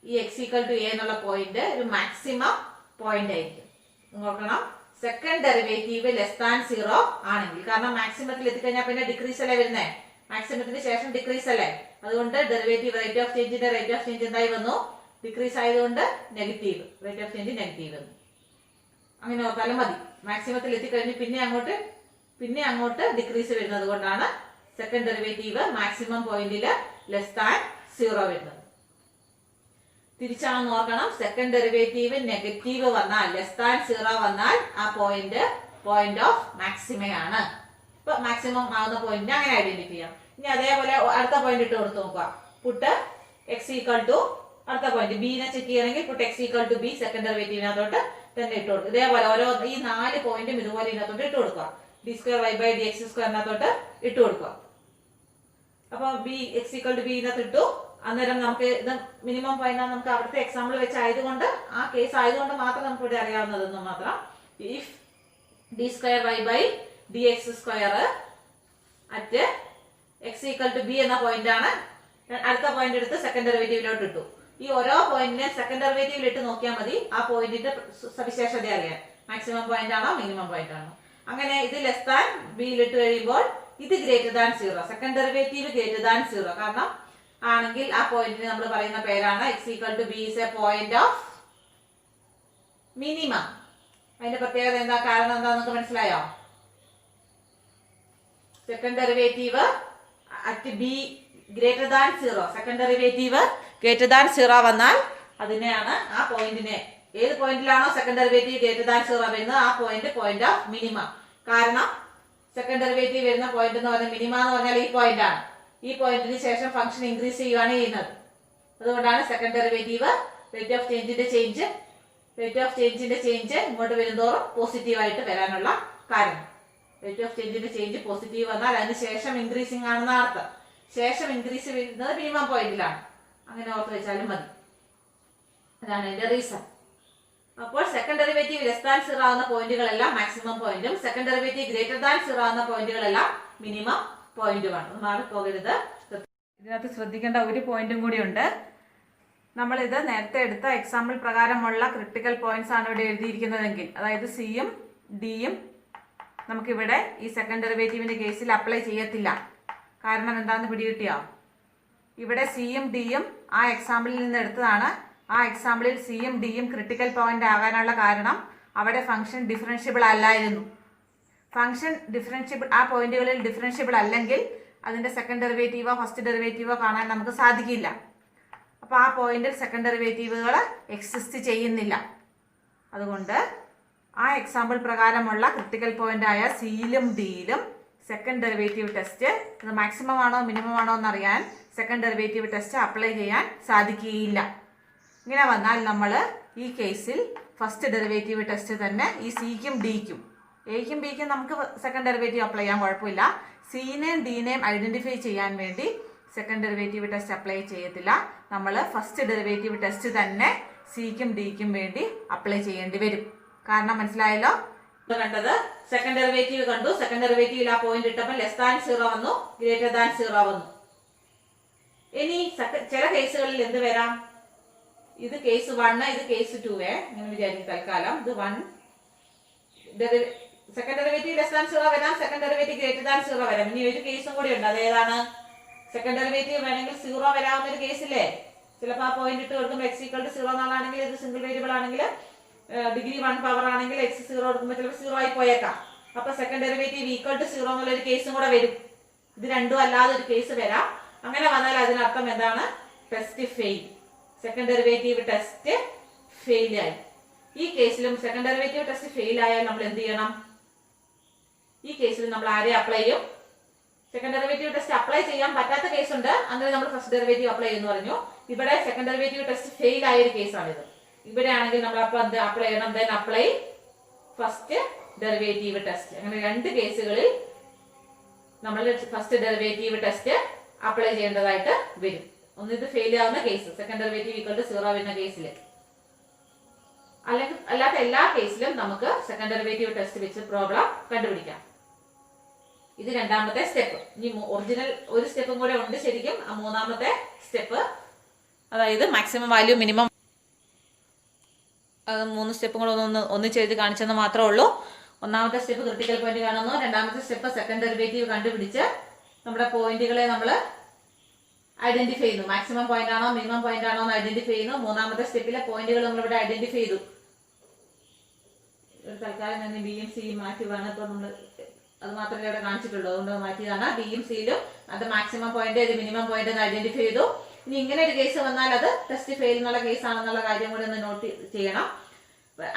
ഈ x = a എന്നുള്ള പോയിന്റ് ഒരു മാക്സിമം പോയിന്റ് ആയിരിക്കും. നോക്കണം, സെക്കൻഡ് ഡെറിവേറ്റീവ് <0 ആണെങ്കിൽ, കാരണം മാക്സിമത്തിൽ എത്തിക്കഴിഞ്ഞാൽ പിന്നെ ഡിക്രീസ് അല്ലേ വരുന്നേ, മാക്സിമത്തിന് ശേഷം ഡിക്രീസ് അല്ലേ, അതുകൊണ്ട് ഡെറിവേറ്റീവ് റേറ്റ് ഓഫ് ചേഞ്ച് എന്തായി വന്നു? ഡിക്രീസ് ആയതുകൊണ്ട് negative, rate of change negative വന്നു. അങ്ങനെ ഓർത്താലും മതി. മാക്സിമത്തിൽ എത്തിക്കഴിഞ്ഞ് പിന്നെ അങ്ങോട്ട് ഡിക്രീസ് വരുന്നത് കൊണ്ടാണ് സെക്കൻഡ് ഡെറിവേറ്റീവ് മാക്സിമം പോയിന്റിൽ <0 വരുന്നത്. തിരിച്ചാണെന്ന് ഓർക്കണം. സെക്കൻഡ് ഡെറിവേറ്റീവ് നെഗറ്റീവ് വന്നാൽ <0 വന്നാൽ ആ പോയിന്റ് ഓഫ് മാക്സിമയാണ്. ഇപ്പൊ മാക്സിമം ആവുന്ന പോയിന്റ് അങ്ങനെ ഐഡന്റിഫൈ ചെയ്യാം. ഇനി അതേപോലെ അടുത്ത പോയിന്റ് ഇട്ട് കൊടുത്ത് നോക്കുക. പുട്ട് എക്സ് ഈക്വൽ ടു അടുത്ത പോയിന്റ് ബിനെ ചെക്ക് ചെയ്യണമെങ്കിൽ put X equal to B second ഡെറിവേറ്റീവിനകത്തോട്ട് തന്നെ ഇട്ട് കൊടുക്കുക. ഇതേപോലെ ഓരോ ഈ 4 പോയിന്റും ഇതുപോലെ ഇതിനകത്തോട്ട് ഇട്ട് കൊടുക്കുക. d2y/dx² ഇട്ട് കൊടുക്കുക. അപ്പൊ B X equal to B ഇതിനകത്ത് ഇട്ടു. അന്നേരം നമുക്ക് ഇത് മിനിമം പോയിന്റ് നമുക്ക് അവിടുത്തെ എക്സാമ്പിൾ വെച്ച് ആയതുകൊണ്ട് ആ കേസ് ആയതുകൊണ്ട് മാത്രം നമുക്ക് ഇവിടെ അറിയാവുന്നതെന്ന് മാത്രം. If d2y/dx² at X equal to B എന്ന പോയിന്റ് ആണ്. അടുത്ത പോയിന്റ് എടുത്ത് സെക്കൻഡ് ഡെറിവേറ്റീവിലോട്ട് ഇട്ടു. ഈ ഓരോ പോയിന്റിനെ സെക്കൻഡ് ഡെറിവേറ്റീവിൽ ഇട്ട് നോക്കിയാൽ മതി ആ പോയിന്റിന്റെ സവിശേഷത അറിയാൻ. മാക്സിമം പോയിന്റ് ആണോ മിനിമം പോയിന്റ് ആണോ. അങ്ങനെ ഇത് ബിയിൽ ഇട്ട് കഴിയുമ്പോൾ ഇത് >0, സെക്കൻഡ് ഡെറിവേറ്റീവ് >0. കാരണം ആണെങ്കിൽ ആ പോയിന്റിന് നമ്മൾ പറയുന്ന പേരാണ് X equal to B is a point of minimum. അതിന്റെ പ്രത്യേകത എന്താ, കാരണം എന്താ നിങ്ങൾക്ക് മനസ്സിലായോ? Second derivative at B >0, second derivative >0 വന്നാൽ അതിനെയാണ് ആ പോയിന്റിനെ ഏത് പോയിന്റിലാണോ സെക്കൻഡ് ഡെറിവേറ്റീവ് >0 വരുന്നത് ആ പോയിന്റ് ഓഫ് മിനിമം. കാരണം സെക്കൻഡ് ഡെറിവേറ്റീവ് വരുന്ന പോയിന്റ് എന്ന് പറഞ്ഞാൽ മിനിമം എന്ന് പറഞ്ഞാൽ ഈ പോയിന്റ് ആണ്. ഈ പോയിന്റിന് ശേഷം ഫംഗ്ഷൻ ഇൻക്രീസ് ചെയ്യുകയാണ് ചെയ്യുന്നത്. അതുകൊണ്ടാണ് സെക്കൻഡ് ഡെറിവേറ്റീവ് റേറ്റ് ഓഫ് ചേഞ്ചിന്റെ ചേഞ്ച് ഇങ്ങോട്ട് വരുന്നതോറും പോസിറ്റീവായിട്ട് വരാനുള്ള കാരണം. റേറ്റ് ഓഫ് ചേഞ്ചിന്റെ ചേഞ്ച് പോസിറ്റീവ് വന്നാൽ അതിന് ശേഷം ഇൻക്രീസിംഗ് ആണെന്ന് അർത്ഥം. ശേഷം ഇൻക്രീസ് വരുന്നത് മിനിമം പോയിന്റിലാണ്. അങ്ങനെ ഓർത്ത് വെച്ചാലും മതി. അതാണ് അതിന്റെ റീസൺ. അപ്പോൾ സെക്കൻഡ് ഡെറിവേറ്റീവ് <0 ആവുന്ന പോയിന്റുകളെല്ലാം മാക്സിമം പോയിന്റും സെക്കൻഡ് ഡെറിവേറ്റീവ് >0 ആവുന്ന പോയിന്റുകളെല്ലാം മിനിമം പോയിന്റുമാണ്. മാറിപ്പോകരുത്. ഇതിനകത്ത് ശ്രദ്ധിക്കേണ്ട ഒരു പോയിന്റും കൂടി ഉണ്ട്. നമ്മളിത് നേരത്തെ എടുത്ത എക്സാമ്പിൾ പ്രകാരമുള്ള ക്രിട്ടിക്കൽ പോയിന്റ്സ് ആണ് ഇവിടെ എഴുതിയിരിക്കുന്നതെങ്കിൽ, അതായത് സിയും ഡിയും നമുക്കിവിടെ ഈ സെക്കൻഡ് ഡെറിവേറ്റീവിന്റെ കേസിൽ അപ്ലൈ ചെയ്യത്തില്ല. കാരണം എന്താണെന്ന് പിടികിട്ടിയോ? ഇവിടെ സിയും ഡിയും ആ എക്സാമ്പിളിൽ നിന്ന് എടുത്തതാണ്. ആ എക്സാമ്പിളിൽ സിയും ഡിയും ക്രിട്ടിക്കൽ പോയിന്റ് ആകാനുള്ള കാരണം അവിടെ ഫംഗ്ഷൻ ഡിഫറൻഷ്യബിൾ അല്ലായിരുന്നു. ഫംഗ്ഷൻ ഡിഫറൻഷ്യബിൾ ആ പോയിന്റുകളിൽ ഡിഫറൻഷ്യബിൾ അല്ലെങ്കിൽ അതിന്റെ സെക്കൻഡ് ഡെറിവേറ്റീവോ ഫസ്റ്റ് ഡെറിവേറ്റീവോ കാണാൻ നമുക്ക് സാധിക്കില്ല. അപ്പോൾ ആ പോയിന്റിൽ സെക്കൻഡ് ഡെറിവേറ്റീവുകൾ എക്സിസ്റ്റ് ചെയ്യുന്നില്ല. അതുകൊണ്ട് ആ എക്സാമ്പിൾ പ്രകാരമുള്ള ക്രിട്ടിക്കൽ പോയിന്റ് ആയ സിയിലും ഡിയിലും സെക്കൻഡ് ഡെറിവേറ്റീവ് ടെസ്റ്റ് ഇത് മാക്സിമം ആണോ മിനിമം ആണോ എന്നറിയാൻ സെക്കൻഡ് ഡെറിവേറ്റീവ് ടെസ്റ്റ് അപ്ലൈ ചെയ്യാൻ സാധിക്കുകയില്ല. ഇങ്ങനെ വന്നാൽ നമ്മൾ ഈ കേസിൽ ഫസ്റ്റ് ഡെറിവേറ്റീവ് ടെസ്റ്റ് തന്നെ ഈ സിക്കും ഡിക്കും എക്കും ബിക്കും നമുക്ക് സെക്കൻഡ് ഡെറിവേറ്റീവ് അപ്ലൈ ചെയ്യാൻ കുഴപ്പമില്ല. സിനെയും ഡിനെയും ഐഡന്റിഫൈ ചെയ്യാൻ വേണ്ടി സെക്കൻഡ് ഡെറിവേറ്റീവ് ടെസ്റ്റ് അപ്ലൈ ചെയ്യത്തില്ല. നമ്മൾ ഫസ്റ്റ് ഡെറിവേറ്റീവ് ടെസ്റ്റ് തന്നെ സിക്കും ഡിക്കും വേണ്ടി അപ്ലൈ ചെയ്യേണ്ടി വരും. കാരണം മനസ്സിലായല്ലോ? കണ്ടത് സെക്കൻഡ് ഡെറിവേറ്റീവ് കണ്ടു. സെക്കൻഡ് ഡെറിവേറ്റീവിൽ ആ പോയിന്റ് ഇട്ടപ്പോൾ <0 വന്നു, >0 വന്നു. ഇനി ചില കേസുകളിൽ എന്ത് വരാം? ഇത് കേസ് 1, ഇത് കേസ് 2 അങ്ങനെ വിചാരിക്കും തൽക്കാലം. ഇത് 1 സെക്കൻഡ് ഡെറിവേറ്റീവ് <0 വരാം, സെക്കൻഡ് ഡെറിവേറ്റീവ് >0 വരാം. ഇനി ഒരു കേസും കൂടി ഉണ്ട്. അതേതാണ്? സെക്കൻഡ് ഡെറിവേറ്റീവ് വേണമെങ്കിൽ 0 വരാവുന്ന ഒരു കേസില്ലേ? ചിലപ്പോൾ ആ പോയിന്റ് ഇട്ട് കൊടുക്കുമ്പോൾ x = 0 എന്നാണെങ്കിൽ ഇത് സിംഗിൾ വേരിയബിൾ ആണെങ്കിൽ ഡിഗ്രി 1 പവർ ആണെങ്കിൽ x 0 കൊടുക്കുമ്പോൾ ചിലപ്പോൾ 0 ആയി പോയേക്കാം. അപ്പൊ സെക്കൻഡ് ഡെറിവേറ്റീവ് = 0 എന്നുള്ള ഒരു കേസും കൂടെ വരും. ഇത് രണ്ടും അല്ലാതെ ഒരു കേസ് വരാം. അങ്ങനെ വന്നാൽ അതിനർത്ഥം എന്താണ്? Test fail. Second derivative test fail ആയി. ഈ കേസിലും സെക്കൻഡ് ഡെറിവേറ്റീവ് ടെസ്റ്റ് ഫെയിൽ ആയാൽ നമ്മൾ എന്ത് ചെയ്യണം? ഈ കേസിൽ നമ്മൾ ആരെ അപ്ലൈ ചെയ്യും? സെക്കൻഡ് ഡെറിവേറ്റീവ് ടെസ്റ്റ് അപ്ലൈ ചെയ്യാൻ പറ്റാത്ത കേസുണ്ട്. അങ്ങനെ നമ്മൾ ഫസ്റ്റ് ഡെറിവേറ്റീവ് അപ്ലൈ ചെയ്യുന്നു പറഞ്ഞു. ഇവിടെ സെക്കൻഡ് ഡെറിവേറ്റീവ് ടെസ്റ്റ് ഫെയിൽ ആയ ഒരു കേസാണിത്. ഇവിടെ ആണെങ്കിൽ നമ്മൾ അപ്ലൈ ചെയ്യണം അപ്ലൈ ഫസ്റ്റ് ഡെറിവേറ്റീവ് ടെസ്റ്റ്. അങ്ങനെ രണ്ട് കേസുകളിൽ നമ്മൾ ഫസ്റ്റ് ഡെറിവേറ്റീവ് ടെസ്റ്റ് അപ്ലൈ ചെയ്യേണ്ടതായിട്ട് വരും. ഒന്ന് ഇത് ഫെയിൽ ആവുന്ന കേസ്, സെക്കൻഡ് ഡെറിവേറ്റീവ് = 0 വരുന്ന കേസിൽ. അല്ലെങ്കിൽ അല്ലാത്ത എല്ലാ കേസിലും നമുക്ക് സെക്കൻഡ് ഡെറിവേറ്റീവ് ടെസ്റ്റ് വെച്ച് പ്രോബ്ലം കണ്ടുപിടിക്കാം. ഇത് രണ്ടാമത്തെ സ്റ്റെപ്പ്. ഇനി ഒറിജിനൽ ഒരു സ്റ്റെപ്പും കൂടെ ഉണ്ട് ശരിക്കും. ആ മൂന്നാമത്തെ സ്റ്റെപ്പ്, അതായത് മാക്സിമം വാല്യൂ മിനിമം, അത് 3 സ്റ്റെപ്പും കൂടെ ഒന്നിച്ച് എഴുതി കാണിച്ചെന്ന് മാത്രമേ ഉള്ളൂ. ഒന്നാമത്തെ സ്റ്റെപ്പ് ക്രിട്ടിക്കൽ പോയിന്റ് കാണുന്നു. രണ്ടാമത്തെ സ്റ്റെപ്പ് സെക്കൻഡ് ഡെറിവേറ്റീവ് കണ്ടുപിടിച്ച് നമ്മുടെ പോയിന്റുകളെ നമ്മൾ ഐഡന്റിഫൈ ചെയ്യുന്നു. മാക്സിമം പോയിന്റ് ആണോ മിനിമം പോയിന്റ് ആണോ എന്ന് ഐഡന്റിഫൈ ചെയ്യുന്നു. മൂന്നാമത്തെ സ്റ്റെപ്പിലെ പോയിന്റുകൾ നമ്മൾ ഇവിടെ ഐഡന്റിഫൈ ചെയ്തു. തൽക്കാലം തന്നെ ബിയും സിയും മാറ്റിയാണ്. ഇപ്പൊ നമ്മൾ അത് മാത്രമേ ഇവിടെ കാണിച്ചിട്ടുള്ളൂ, അതുകൊണ്ട് മാറ്റിയതാണ്. ബിയും സിയിലും അത് മാക്സിമം പോയിന്റ് ഇത് മിനിമം പോയിന്റ് എന്ന് ഐഡന്റിഫൈ ചെയ്തു. ഇനി ഇങ്ങനെ ഒരു കേസ് വന്നാൽ അത് ടെസ്റ്റ് ഫെയിൽ എന്നുള്ള കേസ് ആണെന്നുള്ള കാര്യം കൂടി ഒന്ന് നോട്ട് ചെയ്യണം.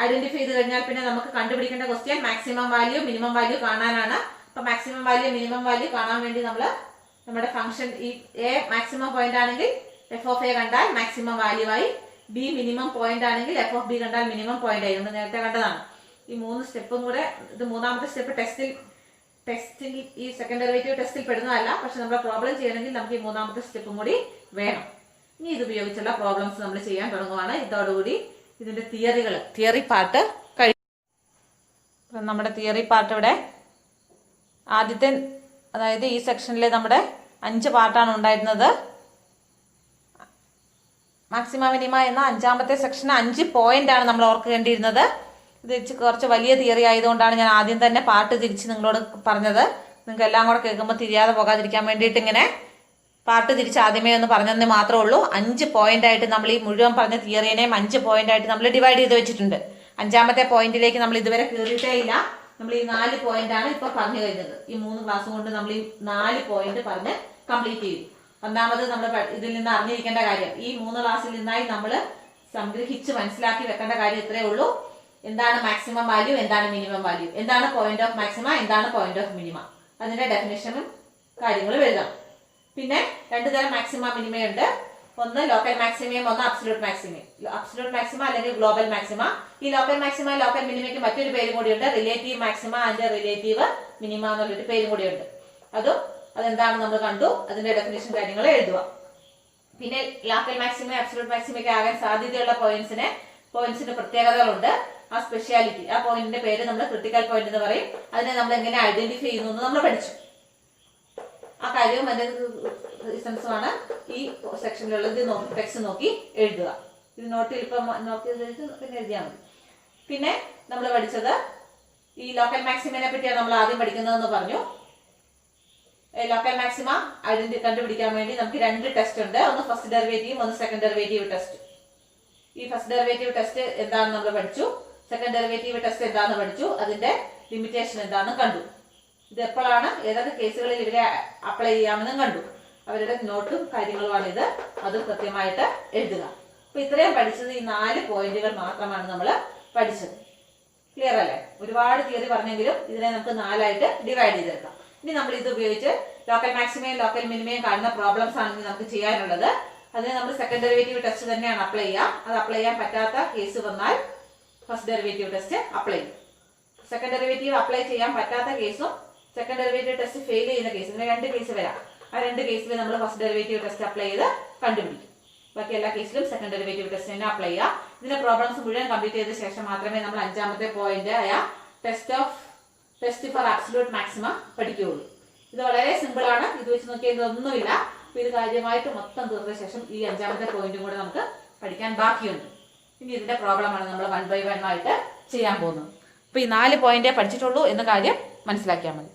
ഐഡന്റിഫൈ ചെയ്ത് കഴിഞ്ഞാൽ പിന്നെ നമുക്ക് കണ്ടുപിടിക്കേണ്ട question maximum value minimum value കാണാനാണ്. അപ്പൊ മാക്സിമം വാല്യൂ മിനിമം വാല്യൂ കാണാൻ വേണ്ടി നമ്മൾ നമ്മുടെ ഫംഗ്ഷൻ ഈ എ മാക്സിമം പോയിന്റ് ആണെങ്കിൽ എഫ് ഓഫ് എ കണ്ടാൽ മാക്സിമം വാല്യൂ ആയി, ബി മിനിമം പോയിന്റ് ആണെങ്കിൽ എഫ് ഓഫ് ബി കണ്ടാൽ മിനിമം പോയിന്റ് ആയി. നമ്മൾ നേരത്തെ കണ്ടതാണ്. ഈ 3 സ്റ്റെപ്പും കൂടെ, ഇത് മൂന്നാമത്തെ സ്റ്റെപ്പ് ടെസ്റ്റിൽ ഈ സെക്കൻഡ് ഡെറിവേറ്റീവ് ടെസ്റ്റിൽ പെടുന്നതല്ല, പക്ഷെ നമ്മൾ പ്രോബ്ലം ചെയ്യണമെങ്കിൽ നമുക്ക് ഈ മൂന്നാമത്തെ സ്റ്റെപ്പും കൂടി വേണം. ഇനി ഇത് ഉപയോഗിച്ചുള്ള പ്രോബ്ലംസ് നമ്മൾ ചെയ്യാൻ തുടങ്ങുവാണ്. ഇതോടുകൂടി ഇതിന്റെ തിയറി പാർട്ട് കഴിയും. നമ്മുടെ തിയറി പാർട്ട് ഇവിടെ ആദ്യത്തെ, അതായത് ഈ സെക്ഷനിലെ നമ്മുടെ 5 പാർട്ടാണ് ഉണ്ടായിരുന്നത്. മാക്സിമ മിനിമ എന്ന 5ാമത്തെ സെക്ഷന് 5 പോയിന്റ് ആണ് നമ്മൾ ഓർക്കേണ്ടിയിരുന്നത്. ഇത് കുറച്ച് വലിയ തിയറി ആയതുകൊണ്ടാണ് ഞാൻ ആദ്യം തന്നെ പാർട്ട് തിരിച്ച് നിങ്ങളോട് പറഞ്ഞത്. നിങ്ങൾക്ക് എല്ലാം കൂടെ കേൾക്കുമ്പോൾ തിരിയാതെ പോകാതിരിക്കാൻ വേണ്ടിയിട്ട് ഇങ്ങനെ പാർട്ട് തിരിച്ച് ആദ്യമേ ഒന്ന് പറഞ്ഞതേ മാത്രമേ ഉള്ളൂ. 5 പോയിന്റ് ആയിട്ട് നമ്മൾ ഈ മുഴുവൻ പറഞ്ഞ തിയറിനെയും 5 പോയിന്റ് ആയിട്ട് നമ്മൾ ഡിവൈഡ് ചെയ്ത് വെച്ചിട്ടുണ്ട്. 5ാമത്തെ പോയിന്റിലേക്ക് നമ്മൾ ഇതുവരെ കയറിയിട്ടേ ഇല്ല. നമ്മൾ ഈ 4 പോയിന്റ് ആണ് ഇപ്പൊ പറഞ്ഞു കഴിഞ്ഞത്. ഈ 3 ക്ലാസ് കൊണ്ട് നമ്മൾ ഈ 4 പോയിന്റ് പറഞ്ഞ് കംപ്ലീറ്റ് ചെയ്തു. ഒന്നാമത് നമ്മൾ ഇതിൽ നിന്ന് അറിഞ്ഞിരിക്കേണ്ട കാര്യം, ഈ 3 ക്ലാസ്സിൽ നിന്നായി നമ്മൾ സംഗ്രഹിച്ച് മനസ്സിലാക്കി വെക്കേണ്ട കാര്യം ഇത്രയേ ഉള്ളൂ. എന്താണ് മാക്സിമം വാല്യൂ, എന്താണ് മിനിമം വാല്യൂ, എന്താണ് പോയിന്റ് ഓഫ് മാക്സിമ, എന്താണ് പോയിന്റ് ഓഫ് മിനിമ, അതിന്റെ ഡെഫിനിഷനും കാര്യങ്ങളും എഴുതാം. പിന്നെ 2 തരം മാക്സിമ മിനിമയുണ്ട്. ഒന്ന് ലോക്കൽ മാക്സിമയും ഒന്ന് അബ്സല്യൂട്ട് മാക്സിമയും. അബ്സല്യൂട്ട് മാക്സിമ അല്ലെങ്കിൽ ഗ്ലോബൽ മാക്സിമ. ഈ ലോക്കൽ മാക്സിമ ലോക്കൽ മിനിമയ്ക്ക് മറ്റൊരു പേരും കൂടിയുണ്ട്, relative maxima and relative minima എന്നുള്ളൊരു പേരും കൂടിയുണ്ട്. അതെന്താണെന്ന് നമ്മൾ കണ്ടു. അതിന്റെ ഡെഫിനിഷൻ കാര്യങ്ങൾ എഴുതുക. പിന്നെ ലോക്കൽ മാക്സിമ അബ്സല്യൂട്ട് മാക്സിമയ്ക്ക് ആകാൻ സാധ്യതയുള്ള പോയിന്റ്സിന്റെ പ്രത്യേകതകളുണ്ട്. ആ സ്പെഷ്യാലിറ്റി, ആ പോയിന്റിന്റെ പേര് നമ്മൾ ക്രിട്ടിക്കൽ പോയിന്റ് എന്ന് പറയും. അതിനെ നമ്മൾ എങ്ങനെ ഐഡന്റിഫൈ ചെയ്യുന്നു എന്ന് നമ്മൾ പഠിച്ചു. ആ കാര്യവും അതിന്റെ റീസൺസുമാണ് ഈ സെക്ഷനിലുള്ളത്. ടെക്സ്റ്റ് നോക്കി എഴുതുക. ഇത് നോട്ടിൽ ഇപ്പം നോക്കി പിന്നെ എഴുതിയാൽ മതി. പിന്നെ നമ്മൾ പഠിച്ചത് ഈ ലോക്കൽ മാക്സിമിനെ പറ്റിയാണ് നമ്മൾ ആദ്യം പഠിക്കുന്നതെന്ന് പറഞ്ഞു. ലോക്കൽ മാക്സിമ കണ്ടുപിടിക്കാൻ വേണ്ടി നമുക്ക് 2 ടെസ്റ്റ് ഉണ്ട്. ഒന്ന് ഫസ്റ്റ് ഡെറിവേറ്റീവ്, ഒന്ന് സെക്കൻഡ് ഡെറിവേറ്റീവ് ടെസ്റ്റ്. ഈ ഫസ്റ്റ് ഡെറിവേറ്റീവ് ടെസ്റ്റ് എന്താണെന്ന് നമ്മൾ പഠിച്ചു. സെക്കൻഡ് ഡെറിവേറ്റീവ് ടെസ്റ്റ് എന്താണെന്ന് പഠിച്ചു. അതിന്റെ ലിമിറ്റേഷൻ എന്താണെന്ന് കണ്ടു. ഇത് എപ്പോഴാണ് ഏതൊക്കെ കേസുകളിൽ ഇവരെ അപ്ലൈ ചെയ്യാമെന്നും കണ്ടു. അവരുടെ നോട്ടും കാര്യങ്ങളുമാണ് ഇത്. അത് കൃത്യമായിട്ട് എഴുതുക. അപ്പൊ ഇത്രയും പഠിച്ചത് ഈ 4 പോയിന്റുകൾ മാത്രമാണ് നമ്മൾ പഠിച്ചത്. ക്ലിയർ അല്ലേ? ഒരുപാട് തിയറി പറഞ്ഞെങ്കിലും ഇതിനെ നമുക്ക് 4 ആയിട്ട് ഡിവൈഡ് ചെയ്തെടുക്കാം. ഇനി നമ്മൾ ഇത് ഉപയോഗിച്ച് ലോക്കൽ മാക്സിമയും ലോക്കൽ മിനിമയും കാണുന്ന പ്രോബ്ലംസ് ആണ് നമുക്ക് ചെയ്യാനുള്ളത്. അതിന് നമ്മൾ സെക്കൻഡ് ഡെറിവേറ്റീവ് ടെസ്റ്റ് തന്നെയാണ് അപ്ലൈ ചെയ്യുക. അത് അപ്ലൈ ചെയ്യാൻ പറ്റാത്ത കേസ് വന്നാൽ ഫസ്റ്റ് ഡെറിവേറ്റീവ് ടെസ്റ്റ് അപ്ലൈ ചെയ്യും. സെക്കൻഡ് ഡെറിവേറ്റീവ് അപ്ലൈ ചെയ്യാൻ പറ്റാത്ത കേസും സെക്കൻഡ് ഡെറിവേറ്റീവ് ടെസ്റ്റ് ഫെയിൽ ചെയ്യുന്ന കേസ്, ഇങ്ങനെ 2 കേസ് വരാം. ആ 2 കേസിൽ നമ്മൾ ഫസ്റ്റ് ഡെറിവേറ്റീവ് ടെസ്റ്റ് അപ്ലൈ ചെയ്ത് കണ്ടുപിടിക്കും. ബാക്കി എല്ലാ കേസിലും സെക്കൻഡ് ഡെറിവേറ്റീവ് ടെസ്റ്റ് തന്നെ അപ്ലൈ ചെയ്യുക. ഇതിന്റെ പ്രോബ്ലംസ് മുഴുവൻ കംപ്ലീറ്റ് ചെയ്ത ശേഷം മാത്രമേ നമ്മൾ 5ാമത്തെ പോയിന്റ് ആയ ടെസ്റ്റ് ഫോർ അബ്സല്യൂട്ട് മാക്സിമ പഠിക്കുകയുള്ളൂ. ഇത് വളരെ സിമ്പിൾ ആണ്. ഇത് വെച്ച് നോക്കിയതൊന്നുമില്ല. അപ്പൊ ഇത് കാര്യമായിട്ട് മൊത്തം തീർന്ന ശേഷം ഈ 5ാമത്തെ പോയിന്റും കൂടെ നമുക്ക് പഠിക്കാൻ ബാക്കിയുണ്ട്. ഇനി ഇതിന്റെ പ്രോബ്ലമാണ് നമ്മൾ 1 by 1 ആയിട്ട് ചെയ്യാൻ പോകുന്നത്. അപ്പൊ ഈ 4 പോയിന്റേ പഠിച്ചിട്ടുള്ളൂ എന്ന കാര്യം മനസ്സിലാക്കിയാൽ മതി.